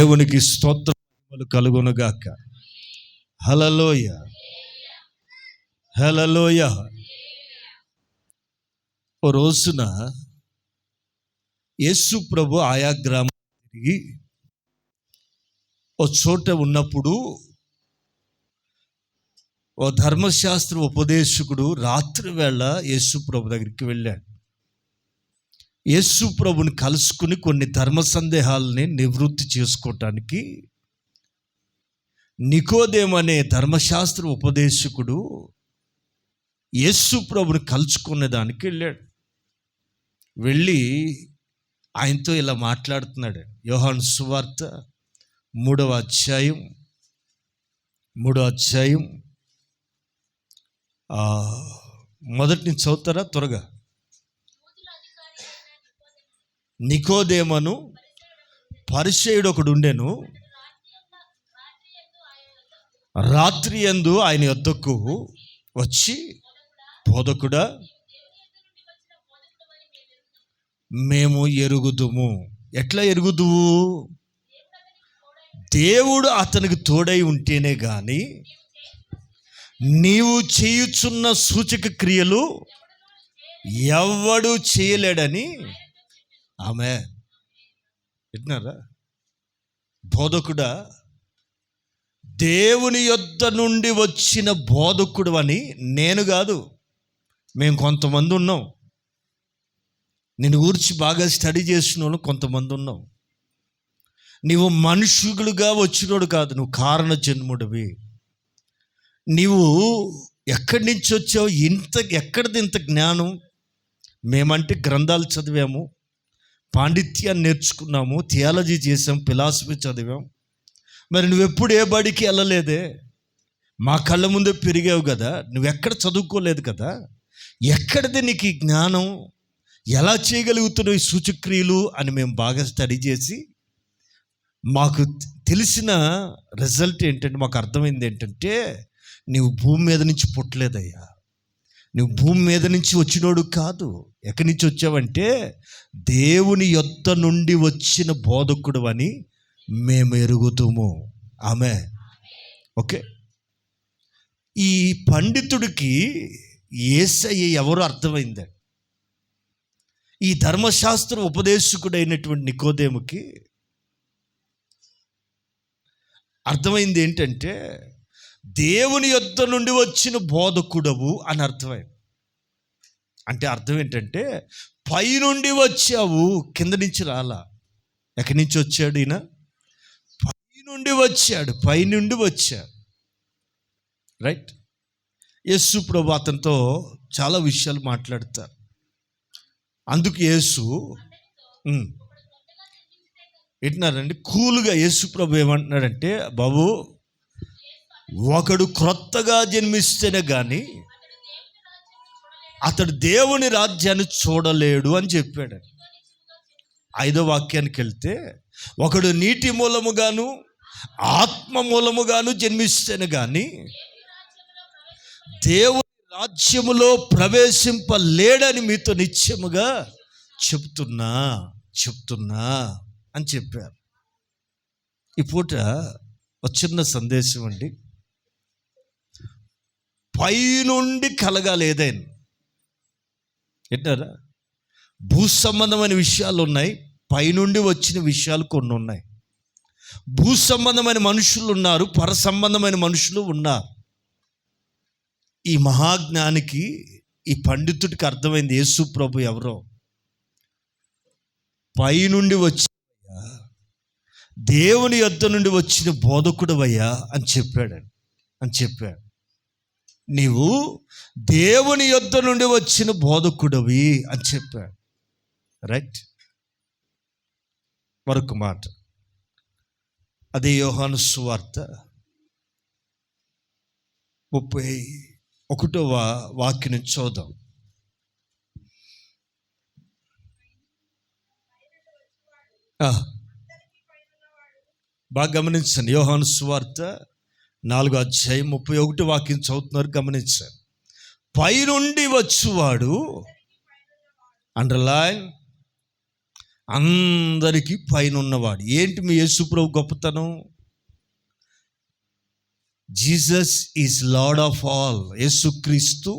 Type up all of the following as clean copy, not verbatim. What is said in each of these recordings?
దేవునికి స్తోత్రములు కలుగునుగాక. హల్లెలూయ, హల్లెలూయ. ఓ రోజున యేసు ప్రభు ఆయా గ్రామం తిరిగి ఓ చోట ఉన్నప్పుడు ఓ ధర్మశాస్త్ర ఉపదేశకుడు రాత్రి వేళ యేసు ప్రభు దగ్గరికి వెళ్ళాడు. యేసు ప్రభుని కలుసుకుని కొన్ని ధర్మ సందేహాలని నివృత్తి చేసుకోవటానికి నికోదేము అనే ధర్మశాస్త్ర ఉపదేశకుడు యేసు ప్రభుని కలుసుకునే దానికి వెళ్ళాడు. వెళ్ళి ఆయనతో ఇలా మాట్లాడుతున్నాడు. యోహాను సువార్త 3వ అధ్యాయం మొదటి నుంచి చదువుతారా త్వరగా. నికోదేమను పరిసయ్యుడు ఒకడు ఉండెను. రాత్రి యందు ఆయన యొద్దకు వచ్చి, బోధకుడా, మేము ఎరుగుదుము. ఎట్లా ఎరుగుదువు? దేవుడు అతనికి తోడై ఉంటేనే గాని నీవు చేయుచున్న సూచక క్రియలు ఎవడు చేయలేడని. ఆమె వింటున్నారా? బోధకుడా, దేవుని యొద్ద నుండి వచ్చిన బోధకుడు అని నేను కాదు, మేము కొంతమంది ఉన్నాం. నిన్ను గురించి బాగా స్టడీ చేసిన వాళ్ళు కొంతమంది ఉన్నాం. నీవు మనుషులుగా వచ్చినోడు కాదు, నువ్వు కారణ జన్ముడివి. నీవు ఎక్కడి నుంచి వచ్చావు? ఎక్కడిది ఇంత జ్ఞానం? మేమంటే గ్రంథాలు చదివాము, పాండిత్యాన్ని నేర్చుకున్నాము, థియాలజీ చేసాం, ఫిలాసఫీ చదివాం. మరి నువ్వెప్పుడు ఏ బడికి వెళ్ళలేదే, మా కళ్ళ ముందే పెరిగావు కదా, నువ్వెక్కడ చదువుకోలేదు కదా, ఎక్కడిది నీకు ఈ జ్ఞానం? ఎలా చేయగలుగుతున్నావు ఈ సూచక్రియలు అని మేము బాగా స్టడీ చేసి మాకు తెలిసిన రిజల్ట్ ఏంటంటే, మాకు అర్థమైంది ఏంటంటే, నీవు భూమి మీద నుంచి పుట్టలేదయ్యా, నువ్వు భూమి మీద నుంచి వచ్చినోడు కాదు. ఎక్కడి నుంచి వచ్చావంటే దేవుని యొద్ద నుండి వచ్చిన బోధకుడు అని మేము ఎరుగుతాము. ఆమె ఓకే. ఈ పండితుడికి యేసయ్య ఎవరో అర్థమైంది. ఈ ధర్మశాస్త్ర ఉపదేశకుడైనటువంటి నికోదేముకి అర్థమైంది ఏంటంటే, దేవుని యొద్ద నుండి వచ్చిన బోధకుడవు అని అర్థమైంది. అంటే అర్థం ఏంటంటే, పైనుండి వచ్చావు, కింద నుంచి రాలా. ఎక్కడి నుంచి వచ్చాడు ఈయన? పైనుండి వచ్చాడు. రైట్. యేసు ప్రభు అతనితో చాలా విషయాలు మాట్లాడతారు. అందుకు యేసు ఏంటన్నారండి, కూలుగా యేసు ప్రభు ఏమంటున్నాడంటే, బాబు, ఒకడు క్రొత్తగా జన్మిస్తేనే కానీ అతడు దేవుని రాజ్యాన్ని చూడలేడు అని చెప్పాడు. 5వ వాక్యానికి వెళ్తే, ఒకడు నీటి మూలముగాను ఆత్మ మూలముగాను జన్మిస్తేనే కానీ దేవుని రాజ్యములో ప్రవేశింపలేడని మీతో నిశ్చయముగా చెప్తున్నా అని చెప్పారు. ఈ పూట ఒక చిన్న సందేశం అండి. పైనుండి కలగాలి ఏదైనా. ఏంటారా? భూ సంబంధమైన విషయాలు ఉన్నాయి, పైనుండి వచ్చిన విషయాలు కొన్ని ఉన్నాయి. భూ సంబంధమైన మనుషులు ఉన్నారు, పర సంబంధమైన మనుషులు ఉన్నారు. ఈ మహాజ్ఞానికి, ఈ పండితుడికి అర్థమైంది యేసు ప్రభు ఎవరో. పైనుండి వచ్చి దేవుని యొద్ద నుండి వచ్చిన బోధకుడవయ్యా అని చెప్పాడు. నీవు దేవుని యొద్ద నుండి వచ్చిన బోధకుడవి అని చెప్పాడు. రైట్. మరొక మాట, అదే యోహాను సువార్త 31వ వాక్యం నుంచి చూద్దాం. బాగా గమనించండి. యోహాను సువార్త 4వ అధ్యాయం 31వ వాక్యం చదువుతున్నారు, గమనించండి. పైనుండి వచ్చువాడు, అండర్లైన్, అందరికీ పైన ఉన్నవాడు. ఏంటి మీ యేసుప్రభు గొప్పతనం? Jesus is lord of all. యేసుక్రీస్తు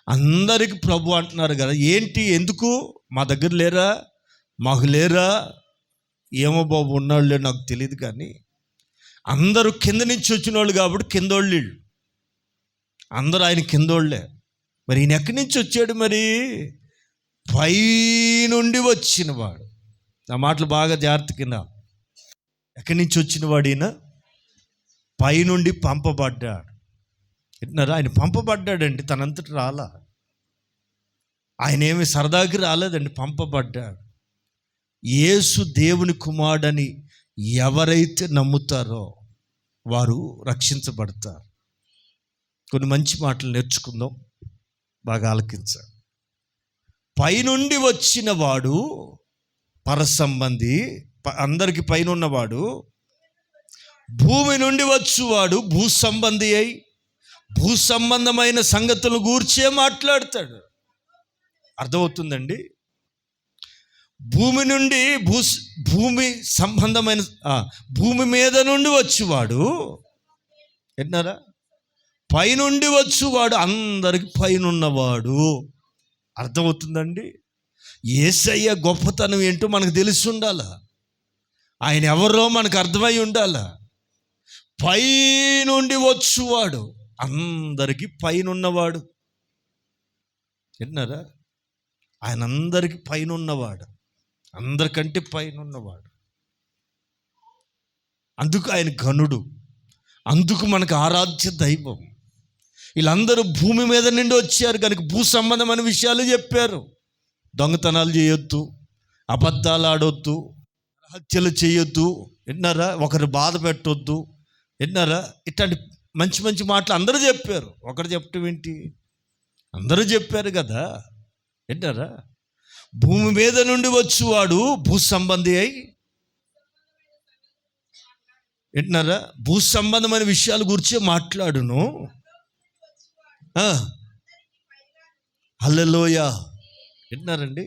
అందరికి ప్రభు అంటున్నారు కదా. ఏంటి, ఎందుకు? మా దగ్గర లేరా, మాకు లేరా, ఏమో బాబు ఉన్నాళ్ళు లేరు నాకు తెలియదు, కానీ అందరూ కింద నుంచి వచ్చిన వాళ్ళు కాబట్టి కిందోళ్ళు వీళ్ళు అందరూ ఆయన కిందోళ్ళే. మరి ఈయన ఎక్కడి నుంచి వచ్చాడు? మరి పై నుండి వచ్చినవాడు. నా మాటలు బాగా జాగ్రత్త కింద. ఎక్కడి నుంచి వచ్చినవాడు ఈయన? పై నుండి పంపబడ్డాడు. వింటున్నారా? ఆయన పంపబడ్డాడండి, తనంతట రాలా. ఆయన ఏమి సరదాకి రాలేదండి, పంపబడ్డాడు. యేసు దేవుని కుమారుడని ఎవరైతే నమ్ముతారో వారు రక్షించబడతారు. కొన్ని మంచి మాటలు నేర్చుకుందాం, బాగా ఆలకించాలి. పైనుండి వచ్చిన వాడు పరసంబంధి, అందరికి పైన ఉన్నవాడు. భూమి నుండి వచ్చువాడు భూ సంబంధి అయి భూ సంబంధమైన సంగతులను గూర్చే మాట్లాడతాడు. అర్థమవుతుందండి? భూమి నుండి భూమి సంబంధమైన భూమి మీద నుండి వచ్చువాడు, విన్నారా? పైనుండి వచ్చువాడు అందరికి పైనున్నవాడు. అర్థమవుతుందండి? యేసయ్య గొప్పతనం ఏంటో మనకు తెలిసి ఉండాలా. ఆయన ఎవరో మనకు అర్థమై ఉండాలా. పైనుండి వచ్చువాడు అందరికి పైనున్నవాడు. విన్నారా? ఆయన అందరికి పైనున్నవాడు, అందరికంటే పైనున్నవాడు. అందుకు ఆయన ఘనుడు, అందుకు మనకు ఆరాధ్య దైవం. వీళ్ళందరూ భూమి మీద నుండి వచ్చారు కనుక భూ సంబంధమైన విషయాలు చెప్పారు. దొంగతనాలు చేయొద్దు, అబద్ధాలు ఆడొద్దు, హత్యలు చేయొద్దు, విన్నారా? ఒకరు బాధ పెట్టొద్దు, విన్నారా? ఇట్లాంటి మంచి మంచి మాటలు అందరూ చెప్పారు. ఒకరు చెప్పటం ఏంటి, అందరూ చెప్పారు కదా. విన్నారా? భూమి మీద నుండి వచ్చువాడు భూ సంబంధి అయి, వింటున్నారా? భూ సంబంధమైన విషయాల గురించి మాట్లాడును. హల్లెలూయా. వింటున్నారండి?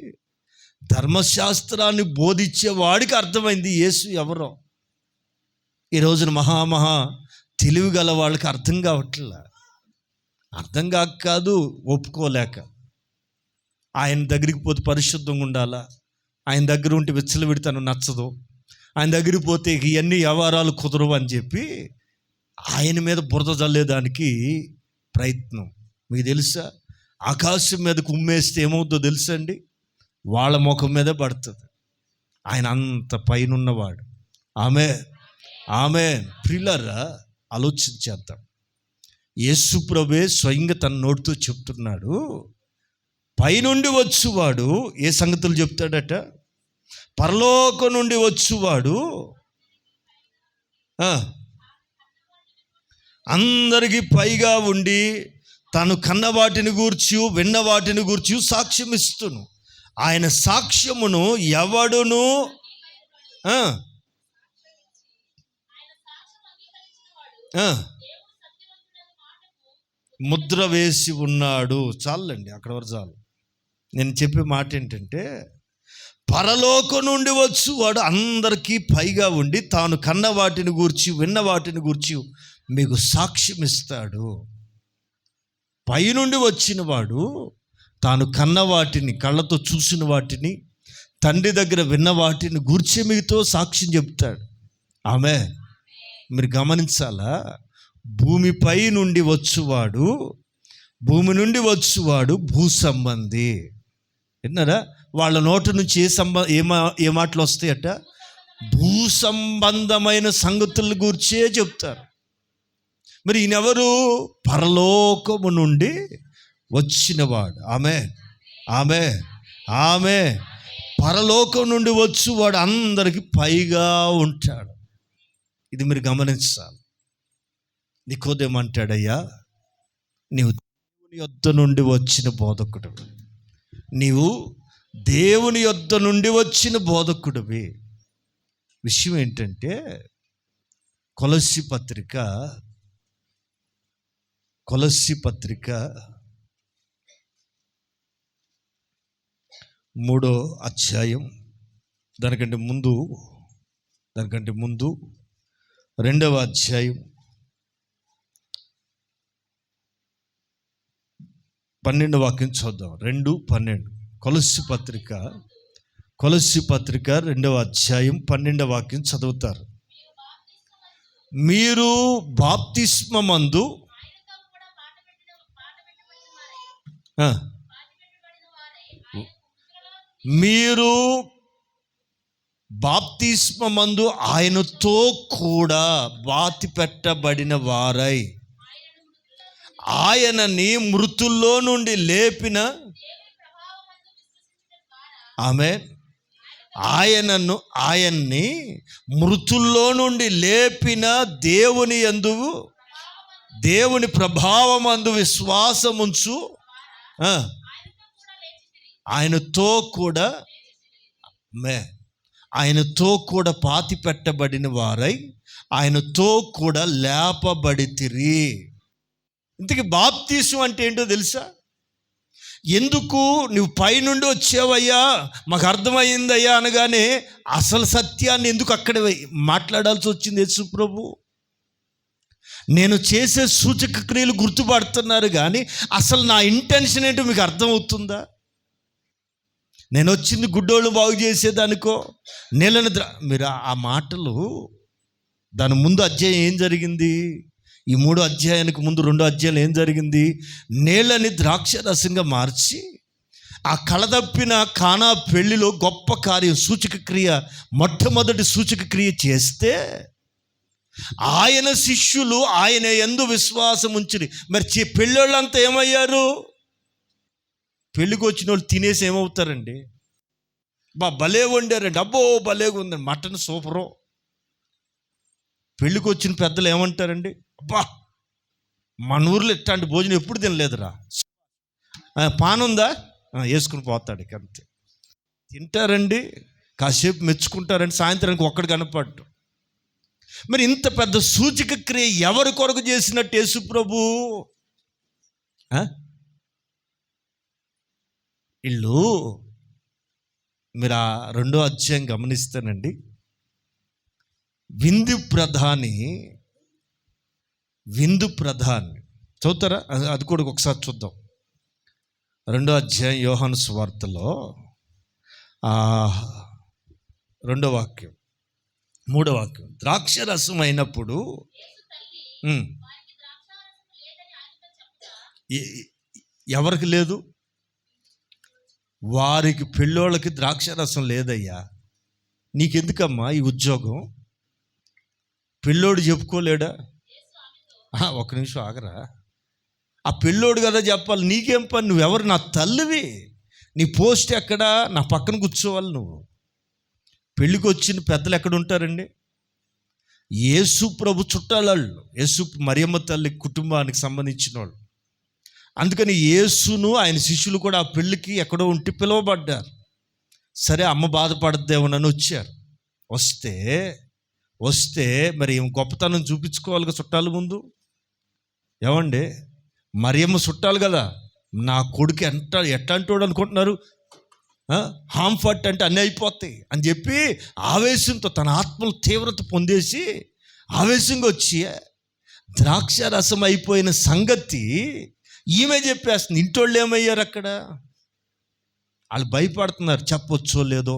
ధర్మశాస్త్రాన్ని బోధించే వాడికి అర్థమైంది యేసు ఎవరో. ఈ రోజున మహా తెలివి గల వాళ్ళకి అర్థం కావట్లే. అర్థం కాదు, ఒప్పుకోలేక. ఆయన దగ్గరికి పోతే పరిశుద్ధంగా ఉండాలా, ఆయన దగ్గర ఉంటే విచ్చలవిడితనం నచ్చదు, ఆయన దగ్గరికి పోతే ఇవన్నీ వ్యవహారాలు కుదరవు అని చెప్పి ఆయన మీద బురద జల్లేదానికి ప్రయత్నం. మీకు తెలుసా? ఆకాశం మీదకు ఉమ్మేస్తే ఏమవుతుందో తెలుసా అండి? వాళ్ళ ముఖం మీదే పడుతుంది. ఆయన అంత పైనున్నవాడు. ఆమె ప్రియులారా, ఆలోచించేద్దాం. యేసు ప్రభువే స్వయంగా తన నోటితో చెప్తున్నాడు, పైనుండి వచ్చువాడు ఏ సంగతులు చెప్తాడట? పరలోకం నుండి వచ్చువాడు అందరికీ పైగా ఉండి తాను కన్న వాటిని గూర్చి విన్న వాటిని గూర్చి సాక్ష్యం ఇస్తును. ఆయన సాక్ష్యమును ఎవడును ముద్ర వేసి ఉన్నాడు. చాలండి, అక్కడ వరకు చాలు. నేను చెప్పే మాట ఏంటంటే, పరలోకం నుండి వచ్చు వాడు అందరికీ పైగా ఉండి తాను కన్న వాటిని గూర్చి విన్న వాటిని గూర్చి మీకు సాక్ష్యం ఇస్తాడు. పైనుండి వచ్చిన వాడు తాను కన్న వాటిని, కళ్ళతో చూసిన వాటిని, తండ్రి దగ్గర విన్న వాటిని గూర్చి మీతో సాక్ష్యం చెప్తాడు. మీరు గమనించాలా? భూమిపై నుండి వచ్చువాడు, భూమి నుండి వచ్చువాడు భూ సంబంధి. విన్నారా? వాళ్ళ నోటి నుంచి ఏ మాటలు వస్తాయట? భూ సంబంధమైన సంగతుల గురించే చెప్తారు. మరి ఈయనెవరు? పరలోకము నుండి వచ్చినవాడు. ఆమె పరలోకం నుండి వచ్చువాడు అందరికి పైగా ఉంటాడు. ఇది మీరు గమనించాలి. నికోదేమంటాడయ్యా, నీవు దేవుని యొద్ద నుండి వచ్చిన బోధకుడు, నీవు దేవుని యొద్ద నుండి వచ్చిన బోధకుడివి. విషయం ఏంటంటే, కొలస్సీ పత్రిక 3వ అధ్యాయం దానికంటే ముందు 2వ అధ్యాయం 12వ వాక్యం చూద్దాం. 2:12 కొలస్సీ పత్రిక 2వ అధ్యాయం 12వ వాక్యం చదువుతారు. మీరు బాప్తిస్మమందు మీరు బాప్తిస్మమందు ఆయనతో కూడా బాతి పెట్టబడిన వారై ఆయనని మృతుల్లో నుండి లేపిన ఆయన్ని మృతుల్లో నుండి లేపిన దేవుని ప్రభావమందు విశ్వాసముంచు ఆయనతో కూడా పాతి పెట్టబడిన వారై ఆయనతో కూడా లేపబడితిరి. ఇంతకీ బాప్తీసం అంటే ఏంటో తెలుసా? ఎందుకు నువ్వు పైనుండి వచ్చావయ్యా, మాకు అర్థమైందయ్యా అనగానే అసలు సత్యాన్ని ఎందుకు అక్కడ మాట్లాడాల్సి వచ్చింది యేసు ప్రభు? నేను చేసే సూచక క్రియలు గుర్తుపడుతున్నారు కానీ అసలు నా ఇంటెన్షన్ ఏంటో మీకు అర్థమవుతుందా? నేను వచ్చింది గుడ్డోళ్ళు బాగు చేసేదానికో నీళ్ళని మీరు ఆ మాటలు దాని ముందు అధ్యాయం ఏం జరిగింది? ఈ 3 అధ్యాయానికి ముందు 2 అధ్యాయాలు ఏం జరిగింది? నీళ్ళని ద్రాక్షరసంగా మార్చి ఆ కళదప్పిన కానా పెళ్లిలో గొప్ప కార్యం సూచక క్రియ, మొట్టమొదటి సూచక క్రియ చేస్తే ఆయన శిష్యులు ఆయన యందు విశ్వాసం ఉంచిరి. మరి పెళ్ళోళ్ళంతా ఏమయ్యారు? పెళ్ళికి వచ్చిన వాళ్ళు తినేసి ఏమవుతారండి? భలే వండారండి, అబ్బో భలేగా ఉందండి, మటన్ సూపరు. పెళ్ళికి వచ్చిన పెద్దలు ఏమంటారండి? అబ్బా మన ఊర్లో ఇట్లాంటి భోజనం ఎప్పుడు తినలేదురా, పానుందా వేసుకుని పోతాడు. అంతే తింటారండి, కాసేపు మెచ్చుకుంటారండి, సాయంత్రానికి ఒక్కడు కనపడ్డు. మరి ఇంత పెద్ద సూచక క్రియ ఎవరి కొరకు చేసినట్టు యేసు ప్రభు? వీళ్ళు మీరు ఆ 2వ అధ్యాయం గమనిస్తానండి. విందు ప్రధాని చదువుతారా? అది కూడా ఒకసారి చూద్దాం. 2వ అధ్యాయం యోహాను సువార్తలో 2వ వాక్యం 3వ వాక్యం. ద్రాక్షరసం అయినప్పుడు ఎవరికి లేదు? వారికి పెళ్ళోళ్ళకి ద్రాక్షరసం లేదయ్యా, నీకెందుకమ్మా ఈ ఉద్యోగం? పెళ్ళోడు చెప్పుకోలేడా? ఒక్క నిమిషం ఆగరా, ఆ పెళ్ళోడు కదా చెప్పాలి, నీకేం పని? నువ్వెవరు? నా తల్లివి, నీ పోస్ట్ ఎక్కడ? నా పక్కన కూర్చోవాలి నువ్వు. పెళ్ళికి వచ్చిన పెద్దలు ఎక్కడ ఉంటారండి? యేసు ప్రభు చుట్టాలు, యేసు మరియమ్మ తల్లి కుటుంబానికి సంబంధించిన వాళ్ళు. అందుకని యేసును ఆయన శిష్యులు కూడా ఆ పెళ్ళికి ఎక్కడో ఉండి పిలువబడ్డారు. సరే అమ్మ బాధపడద్దేమోనని వచ్చారు. వస్తే మరి గొప్పతనం చూపించుకోవాలి చుట్టాల ముందు. ఏమండి, మరియమ్మ చుట్టాలు కదా, నా కొడుకు ఎట్లాంటోడు అనుకుంటున్నారు, హాంఫర్ట్ అంటే అన్నీ అయిపోతాయి అని చెప్పి ఆవేశంతో తన ఆత్మలు తీవ్రత పొందేసి ఆవేశంగా వచ్చి ద్రాక్ష రసం అయిపోయిన సంగతి ఈమె చెప్పేస్తుంది. ఇంటోళ్ళు ఏమయ్యారు అక్కడ? వాళ్ళు భయపడుతున్నారు, చెప్పొచ్చో లేదో.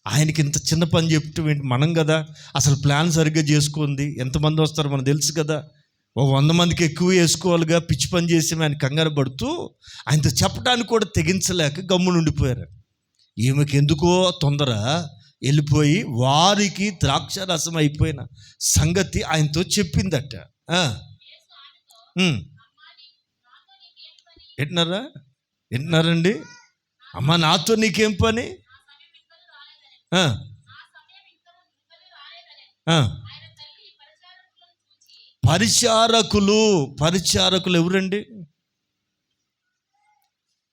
ఆయనకి ఇంత చిన్న పని చెప్పటం ఏంటి? మనం కదా అసలు ప్లాన్ సరిగ్గా చేసుకుంది. ఎంతమంది వస్తారో మనకు తెలుసు కదా, 100 మందికి ఎక్కువ వేసుకోవాలిగా. పిచ్చి పని చేసి ఆయన కంగారు పడుతూ ఆయనతో చెప్పడానికి కూడా తెగించలేక గమ్మున ఉండిపోయారు. ఈమెకి ఎందుకో తొందర, వెళ్ళిపోయి వారికి ద్రాక్ష రసం అయిపోయిన సంగతి ఆయనతో చెప్పిందట. వింటున్నారండి? అమ్మ నాతో నీకేం పని? పరిచారకులు ఎవరండి?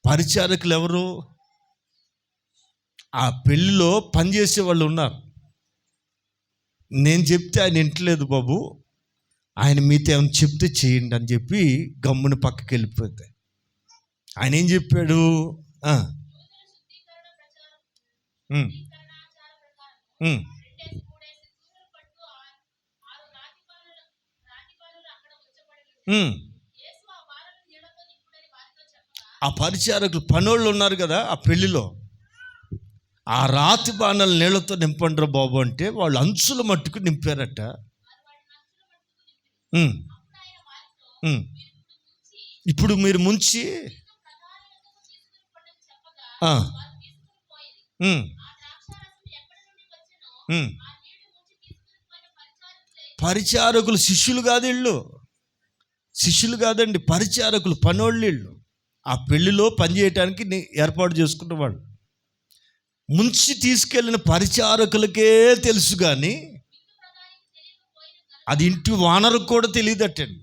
పరిచారకులు ఎవరు? ఆ పెళ్ళిలో పనిచేసే వాళ్ళు ఉన్నారు. నేను చెప్తే ఆయన వింటలేదు బాబు, ఆయన మీతో ఏమైనా చెప్తే చేయండి అని చెప్పి గమ్ముని పక్కకి వెళ్ళిపోతే ఆయన ఏం చెప్పాడు? ఉమ్, ఉమ్. ఆ పరిచారకులు పనోళ్ళు ఉన్నారు కదా ఆ పెళ్లిలో, ఆ రాతి బాణాలు నీళ్లతో నింపండ్రా బాబు అంటే వాళ్ళు అంచుల మట్టుకు నింపారట. ఉమ్, ఉమ్. ఇప్పుడు మీరు ముంచి ఆ, ఉమ్, ఉమ్. పరిచారకులు శిష్యులు కాదు వీళ్ళు, శిష్యులు కాదండి, పరిచారకులు, పనోళ్ళు వీళ్ళు. ఆ పెళ్లిలో పనిచేయటానికి ఏర్పాటు చేసుకున్న వాళ్ళు. ముంచి తీసుకెళ్ళిన పరిచారకులకే తెలుసు కానీ అది ఇంటి వానరుకు కూడా తెలియదటండి.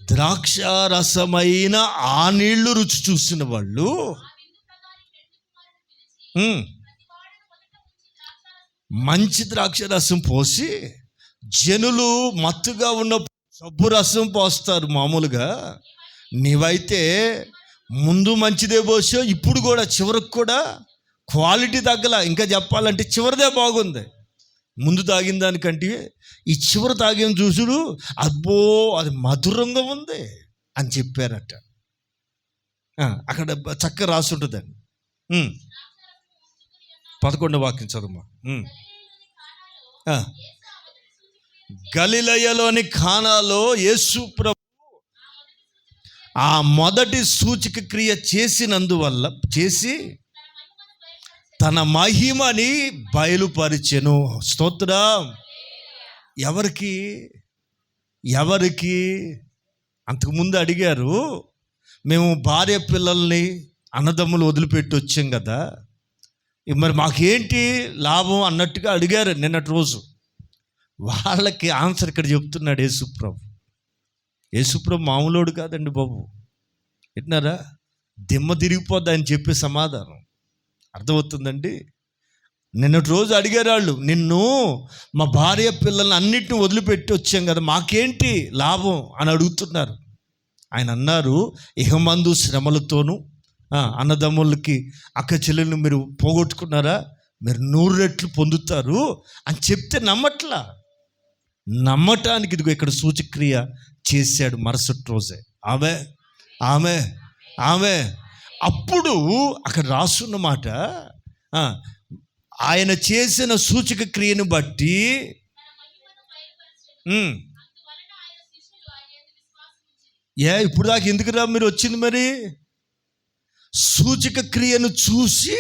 ద్రాక్ష రసమైన ఆ నీళ్లు రుచి చూసిన వాళ్ళు మంచి ద్రాక్ష రసం పోసి, జనులు మత్తుగా ఉన్న సబ్బు రసం పోస్తారు మామూలుగా, నీవైతే ముందు మంచిదే పోసావు, ఇప్పుడు కూడా చివరికి కూడా క్వాలిటీ తగ్గల. ఇంకా చెప్పాలంటే చివరిదే బాగుంది, ముందు తాగిన దానికంటే ఈ చివరి తాగిన చూసుడు అబ్బో అది మధురంగా ఉంది అని చెప్పారట. అక్కడ చక్కగా రాసి ఉంటుందండి. 11వ వాక్యం చదువు. గలిలయలోని కానాలో యేసు ప్రభు ఆ మొదటి సూచక క్రియ చేసినందువల్ల చేసి తన మహిమని బయలుపరిచెను. స్తోత్రం. ఎవరికి ఎవరికి అంతకుముందు అడిగారు, మేము భార్య పిల్లల్ని అన్నదమ్ములు వదిలిపెట్టి వచ్చాం కదా, మరి మాకేంటి లాభం అన్నట్టుగా అడిగారు నిన్నటి రోజు. వాళ్ళకి ఆన్సర్ ఇక్కడ చెప్తున్నాడు యేసుప్రభు. యేసుప్రభు మామూలోడు కాదండి బాబు, వింటున్నారా? దిమ్మ తిరిగిపోద్ది అని చెప్పే సమాధానం అర్థమవుతుందండి. నిన్నటి రోజు అడిగారు వాళ్ళు, నిన్ను మా భార్య పిల్లల్ని అన్నిటిని వదిలిపెట్టి వచ్చాం కదా, మాకేంటి లాభం అని అడుగుతున్నారు. ఆయన అన్నారు, ఇహమందు శ్రమలతోనూ అన్నదమ్ములకి అక్క చెల్లెలను మీరు పోగొట్టుకున్నారా, మీరు 100 రెట్లు పొందుతారు అని చెప్తే నమ్మట్లా. నమ్మటానికి ఇదిగో ఇక్కడ సూచక్రియ చేశాడు మరుసటి రోజే. ఆమె ఆమె ఆమె అప్పుడు అక్కడ రాసున్న మాట, ఆయన చేసిన సూచక క్రియను బట్టి ఇప్పుడు దాకా ఎందుకురా మీరు వచ్చింది? మరి సూచక క్రియను చూసి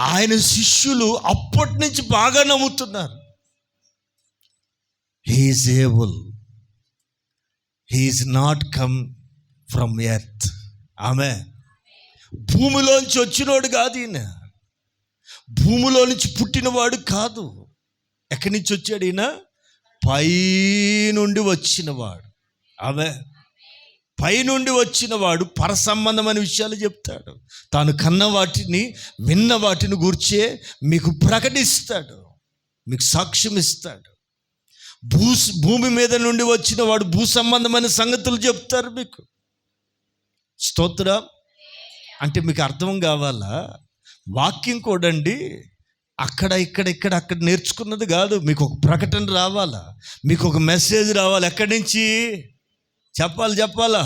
ఆయన శిష్యులు అప్పటి నుంచి బాగా నమ్ముతున్నారు. He's able, he's not come from earth. ఆమె భూమిలోంచి వచ్చినోడు కాదు ఈయన, భూమిలో నుంచి పుట్టినవాడు కాదు. ఎక్కడి నుంచి వచ్చాడు ఈయన? పైనుండి వచ్చినవాడు. ఆమె పైనుండి వచ్చినవాడు పరసంబంధమైన విషయాలు చెప్తాడు. తాను కన్న వాటిని విన్న వాటిని గూర్చే మీకు ప్రకటిస్తాడు, మీకు సాక్ష్యం ఇస్తాడు. భూమి మీద నుండి వచ్చిన వాడు భూ సంబంధమైన సంగతులు చెప్తారు మీకు. స్తోత్రం. అంటే మీకు అర్థం కావాలా? వాక్యం కూడండి అక్కడ అక్కడ నేర్చుకున్నది కాదు. మీకు ఒక ప్రకటన రావాలా, మీకు ఒక మెసేజ్ రావాలి. ఎక్కడి నుంచి చెప్పాలా?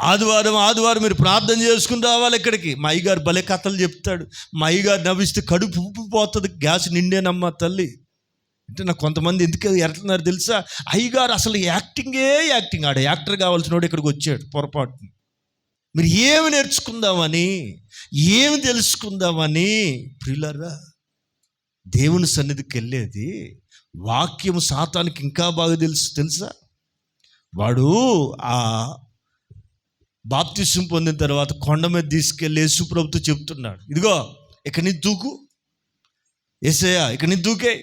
ఆదివారం మీరు ప్రార్థన చేసుకుని రావాలి ఇక్కడికి. మా అయ్యగారు భలే కథలు చెప్తాడు. మా అయ్యగారు నవ్విస్తే కడుపు ఉప్పిపోతుంది, గ్యాస్ నిండేనమ్మా తల్లి అంటే. నాకు కొంతమంది ఎందుకు ఎడుతున్నారు తెలుసా? అయ్యగారు అసలు యాక్టింగ్. ఆడ యాక్టర్ కావాల్సిన వాడు ఇక్కడికి వచ్చాడు పొరపాటున. మీరు ఏమి నేర్చుకుందామని, ఏమి తెలుసుకుందామని ప్రియులారా, దేవుని సన్నిధికి వెళ్ళేది వాక్యము సాతానికి ఇంకా బాగా తెలుసా? వాడు ఆ బాప్తిసం పొందిన తర్వాత కొండ మీద తీసుకెళ్ళి యేసు ప్రభుతో చెప్తున్నాడు, ఇదిగో ఇక నీ దూకు, యేసయ్యా ఇక నీ దూకే,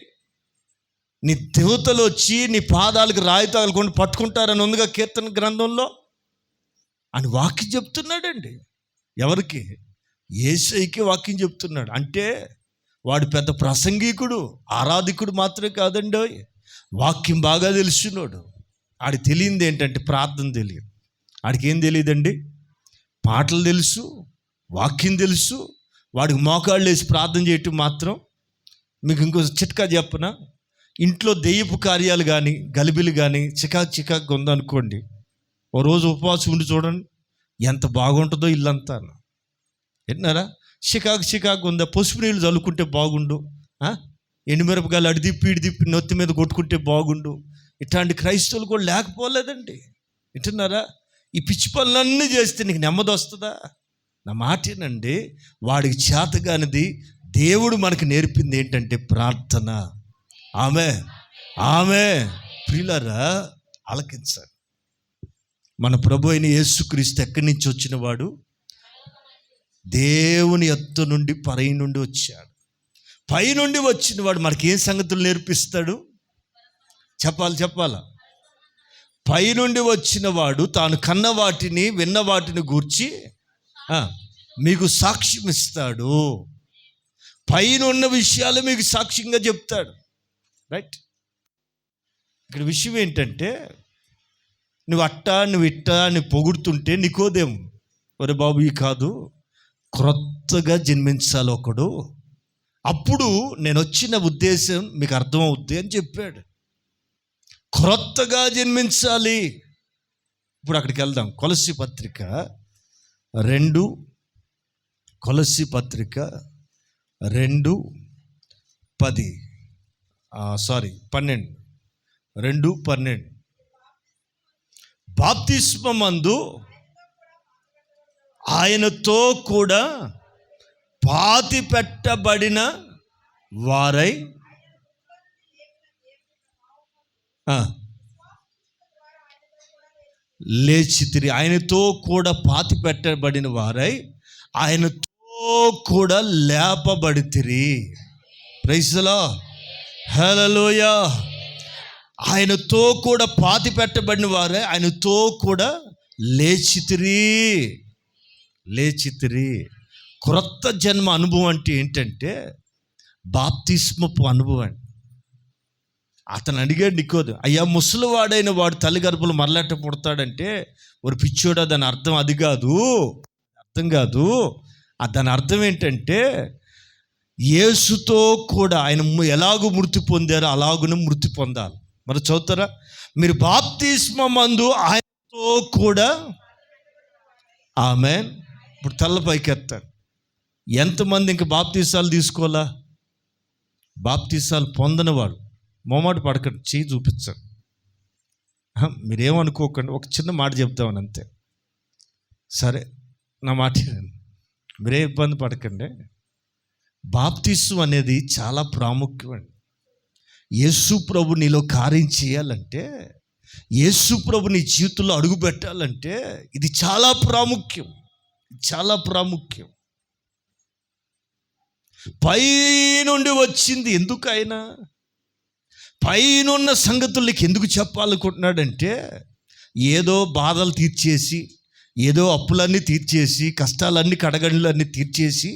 నీ దేవతలు వచ్చి నీ పాదాలకు రాయి తగలకుండా పట్టుకుంటారని ఉందిగా కీర్తన గ్రంథంలో అని వాక్యం చెప్తున్నాడండి. ఎవరికి? యేసయ్యకి వాక్యం చెప్తున్నాడు. అంటే వాడు పెద్ద ప్రసంగికుడు, ఆరాధికుడు మాత్రమే కాదండి, వాక్యం బాగా తెలుసున్నాడు. ఆడికి తెలియంది ఏంటంటే ప్రార్థన తెలియదు. ఆడికి ఏం తెలియదండి? పాటలు తెలుసు, వాక్యం తెలుసు, వాడికి మోకాళ్ళు వేసి ప్రార్థన చేయటం మాత్రం. మీకు ఇంకో చిట్కా చెప్పనా, ఇంట్లో దెయ్యపు కార్యాలు కానీ గలిబిలు కానీ చికాకు ఉందనుకోండి, ఓ రోజు ఉపవాసం ఉండి చూడండి ఎంత బాగుంటుందో ఇల్లంతా. విన్నారా? చికాకు ఉందా, పసుపు నీళ్ళు చల్లుకుంటే బాగుండు, ఎండుమిరపకాయలు ఇడిదిప్పి నొత్తి మీద కొట్టుకుంటే బాగుండు. ఇట్లాంటి క్రైస్తవులు కూడా లేకపోలేదండి. వింటున్నారా? ఈ పిచ్చి పనులన్నీ చేస్తే నీకు నెమ్మది వస్తుందా? నా మాటేనండి. వాడికి చేతగానిది దేవుడు మనకు నేర్పింది ఏంటంటే ప్రార్థన. ఆమె ప్రియులారా, ఆలకించాలి. మన ప్రభు అయిన యేసుక్రీస్తు ఎక్కడి నుంచి వచ్చిన వాడు? దేవుని యొద్ద నుండి పై నుండి వచ్చాడు. పై నుండి వచ్చిన వాడు మనకి ఏం సంగతులు నేర్పిస్తాడు? చెప్పాలా? పై నుండి వచ్చిన వాడు తాను కన్న వాటిని విన్న వాటిని గూర్చి మీకు సాక్ష్యం ఇస్తాడు. పైన ఉన్న విషయాలు మీకు సాక్ష్యంగా చెప్తాడు. రైట్? ఇక్కడ విషయం ఏంటంటే, నువ్వు ఇట్టా అని పొగుడుతుంటే నికోదేము, ఒరే బాబు ఈ కాదు, క్రొత్తగా జన్మించాలి ఒకడు, అప్పుడు నేను వచ్చిన ఉద్దేశం మీకు అర్థమవుద్ది అని చెప్పాడు. క్రొత్తగా జన్మించాలి. ఇప్పుడు అక్కడికి వెళ్దాం. కొలస్సీ పత్రిక 2 2:12 బాప్తిస్మమందు ఆయనతో కూడా పాతి పెట్టబడిన వారై లేచితిరి. ఆయనతో కూడా పాతి పెట్టబడిన వారై ఆయనతో కూడా లేపబడితిరి. ప్రైజ్ ది లార్డ్, హల్లెలూయా. ఆయనతో కూడా పాతి పెట్టబడిన వారే ఆయనతో కూడా లేచితిరి. క్రొత్త జన్మ అనుభవం అంటే ఏంటంటే బాప్తిస్మపు అనుభవం. అతను అడిగాడు నికోదు, అయ్యా ముసలివాడైన వాడు తల్లి గర్భంలో మరలెట్ట పుడతాడంటే, ఒక పిచ్చోడా, దాని అర్థం అది కాదు, దాని అర్థం ఏంటంటే యేసుతో కూడా ఆయన ఎలాగూ మృతి పొందారో అలాగునే మృతి పొందాలి. మరి చదువుతారా? మీరు బాప్తిస్మమందు ఆయనతో కూడా. ఆమేన్. ఇప్పుడు తల్ల పైకెత్తారు. ఎంతమంది ఇంక బాప్తిసాలు తీసుకోవాలా? బాప్తిసాలు పొందని వాళ్ళు మొమాట పడకండి, చేయి చూపించండి. మీరేమనుకోకండి, ఒక చిన్న మాట చెప్తామని అంతే. సరే, నా మాట మీరే ఇబ్బంది పడకండి. బాప్తిసం అనేది చాలా ప్రాముఖ్యమండి. యేసు ప్రభు నీలో కార్యం చేయాలంటే, యేసు ప్రభు నీ జీవితంలో అడుగు పెట్టాలంటే ఇది చాలా ప్రాముఖ్యం. పైనుండి వచ్చింది. ఎందుకు ఆయన పైనున్న సంగతులకి ఎందుకు చెప్పాలనుకుంటున్నాడంటే, ఏదో బాధలు తీర్చేసి, ఏదో అప్పులన్నీ తీర్చేసి, కష్టాలన్నీ కడగండ్లన్నీ తీర్చేసి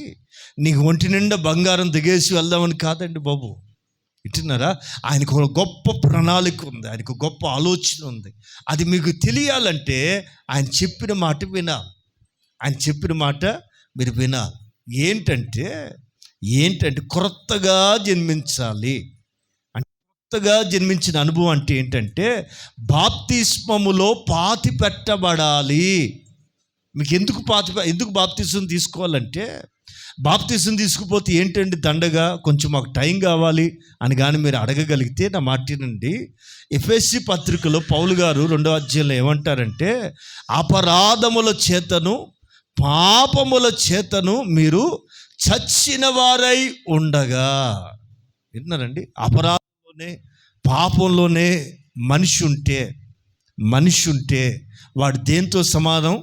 నీకు ఒంటి నిండా బంగారం దిగేసి వెళ్దామని కాదండి బాబు. వింటున్నారా? ఆయనకు ఒక గొప్ప ప్రణాళిక ఉంది, ఆయనకు గొప్ప ఆలోచన ఉంది. అది మీకు తెలియాలంటే ఆయన చెప్పిన మాట వినాలి. మీరు వినాలి. ఏంటంటే క్రొత్తగా జన్మించాలి. కొత్తగా జన్మించిన అనుభవం అంటే ఏంటంటే బాప్తిస్మములో పాతి పెట్టబడాలి. మీకు ఎందుకు బాప్తిస్మం తీసుకోవాలంటే, బాప్తిస్మం తీసుకుపోతే ఏంటండి దండగా, కొంచెం మాకు టైం కావాలి అని కానీ మీరు అడగగలిగితే, నా మాటినండి, ఎఫెసీ పత్రికలో పౌలు గారు 2వ అధ్యాయంలో ఏమంటారంటే, అపరాధముల చేతను పాపముల చేతను మీరు చచ్చిన వారై ఉండగా. విన్నారండి? పాపంలోనే మనిషి ఉంటే వాడు దేంతో సమానం?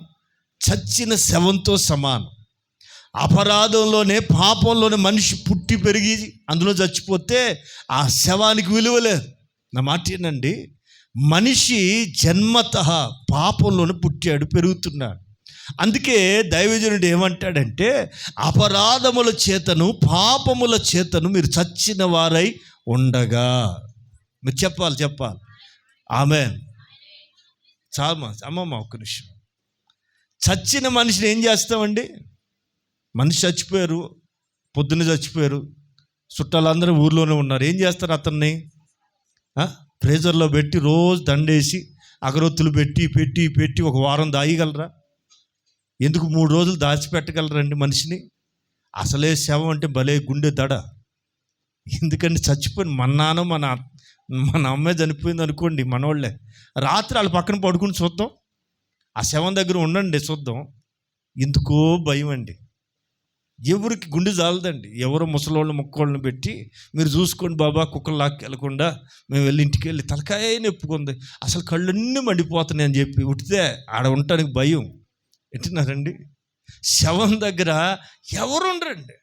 చచ్చిన శవంతో సమానం. అపరాధంలోనే, పాపంలోనే మనిషి పుట్టి పెరిగి అందులో చచ్చిపోతే ఆ శవానికి విలువ లేదు. నా మాట ఏంటండి, మనిషి జన్మతః పాపంలోనే పుట్టాడు, పెరుగుతున్నాడు. అందుకే దైవజనుడు ఏమంటాడంటే, అపరాధముల చేతను పాపముల చేతను మీరు చచ్చిన వారై ఉండగా. మీరు చెప్పాలి. ఆమేన్. చాలు అమ్మమ్మ, ఒక్క నిమిషం. చచ్చిన మనిషిని ఏం చేస్తామండి? మనిషి చచ్చిపోయారు, పొద్దున్న చచ్చిపోయారు, చుట్టాలందరూ ఊర్లోనే ఉన్నారు. ఏం చేస్తారు? అతన్ని ఫ్రీజర్లో పెట్టి రోజు దండేసి అగరొత్తులు పెట్టి పెట్టి పెట్టి ఒక వారం దాయగలరా? ఎందుకు 3 రోజులు దాచిపెట్టగలరండి మనిషిని? అసలే శవం అంటే భలే గుండె దడ. ఎందుకంటే చచ్చిపోయిన మన అమ్మే చనిపోయింది అనుకోండి, మనోళ్ళే, రాత్రి వాళ్ళ పక్కన పడుకుని చూద్దాం, ఆ శవం దగ్గర ఉండండి చూద్దాం. ఎందుకో భయం అండి. ఎవరికి గుండె జాలదండి. ఎవరో ముసలోళ్ళు ముక్కోళ్ళని పెట్టి మీరు చూసుకోండి బాబా, కుక్కలు లాక్కెళ్ళకుండా మేము వెళ్ళి ఇంటికి వెళ్ళి తలకాయ నొప్పుకుంది, అసలు కళ్ళన్నీ మండిపోతున్నాయి అని చెప్పి ఉట్టితే ఆడ ఉండటానికి భయం. ఎట్టినారండి? శవం దగ్గర ఎవరు ఉండరండి.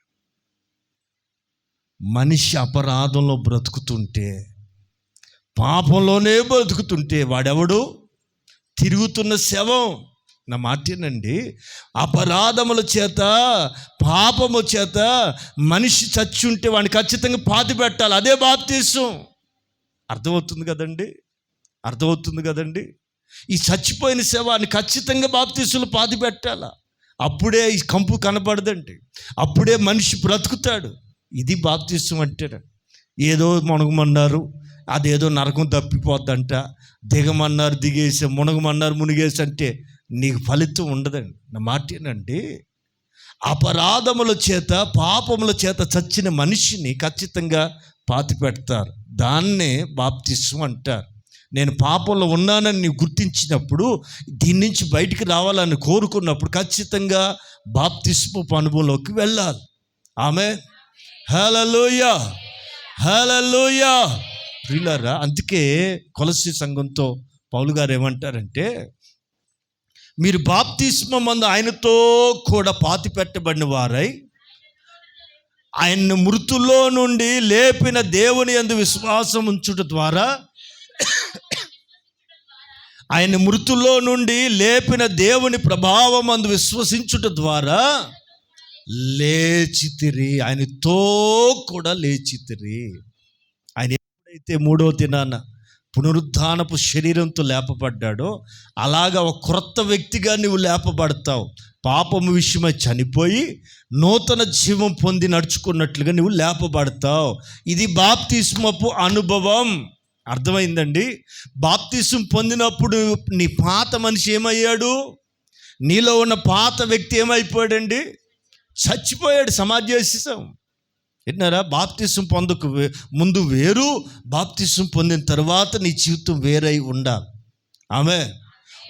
మనిషి అపరాధంలో బ్రతుకుతుంటే, పాపంలోనే బ్రతుకుతుంటే వాడెవడు? తిరుగుతున్న శవం. నా మాటేనండి. అపరాధముల చేత, పాపము చేత మనిషి చచ్చి ఉంటే వాడిని ఖచ్చితంగా పాతి పెట్టాలి. అదే బాప్తీసం. అర్థమవుతుంది కదండి? అర్థమవుతుంది కదండి? ఈ చచ్చిపోయిన శవాన్ని ఖచ్చితంగా బాప్తీసులు పాతి పెట్టాల. అప్పుడే ఈ కంపు కనపడదండి, అప్పుడే మనిషి బ్రతుకుతాడు. ఇది బాప్తీసం అంటే. ఏదో మునగమన్నారు, అదేదో నరకం తప్పిపోద్దంట, దిగమన్నారు దిగేసి, మునగమన్నారు మునిగేసి అంటే నీకు ఫలితం ఉండదండి. నా మాట ఏంటంటే, అపరాధముల చేత, పాపముల చేత చచ్చిన మనిషిని ఖచ్చితంగా పాతి పెడతారు. దాన్నే బాప్తిస్మం అంటారు. నేను పాపంలో ఉన్నానని నీవు గుర్తించినప్పుడు, దీని నుంచి బయటికి రావాలని కోరుకున్నప్పుడు ఖచ్చితంగా బాప్తిస్మపు అనుభవంలోకి వెళ్ళాలి. ఆమేన్. హల్లెలూయా, హల్లెలూయా. ప్రియులారా, అందుకే కొలస్సీ సంఘంతో పౌలు గారు ఏమంటారంటే, మీరు బాప్తిస్మమందు ఆయనతో కూడా పాతి పెట్టబడిన వారై, ఆయన్ని మృతుల్లో నుండి లేపిన దేవుని యందు విశ్వాసం ఉంచుట ద్వారా, ఆయన మృతుల్లో నుండి లేపిన దేవుని ప్రభావం అందు విశ్వసించుట ద్వారా లేచితిరి. ఆయనతో కూడా లేచితిరి. ఆయన ఎప్పుడైతే 3వ దినాన పునరుద్ధానపు శరీరంతో లేపబడ్డాడో, అలాగా ఒక క్రొత్త వ్యక్తిగా నువ్వు లేపబడతావు. పాపము విషయమై చనిపోయి నూతన జీవం పొంది నడుచుకున్నట్లుగా నువ్వు లేపబడతావు. ఇది బాప్తిస్మపు అనుభవం. అర్థమైందండి? బాప్తిస్మం పొందినప్పుడు నీ పాత మనిషి ఏమయ్యాడు? నీలో ఉన్న పాత వ్యక్తి ఏమైపోయాడండి? చచ్చిపోయాడు. సమాజం. విన్నారా? బాప్తిస్మం పొందకు ముందు వేరు, బాప్తిస్మం పొందిన తర్వాత నీ జీవితం వేరై ఉండాలి. ఆమేన్.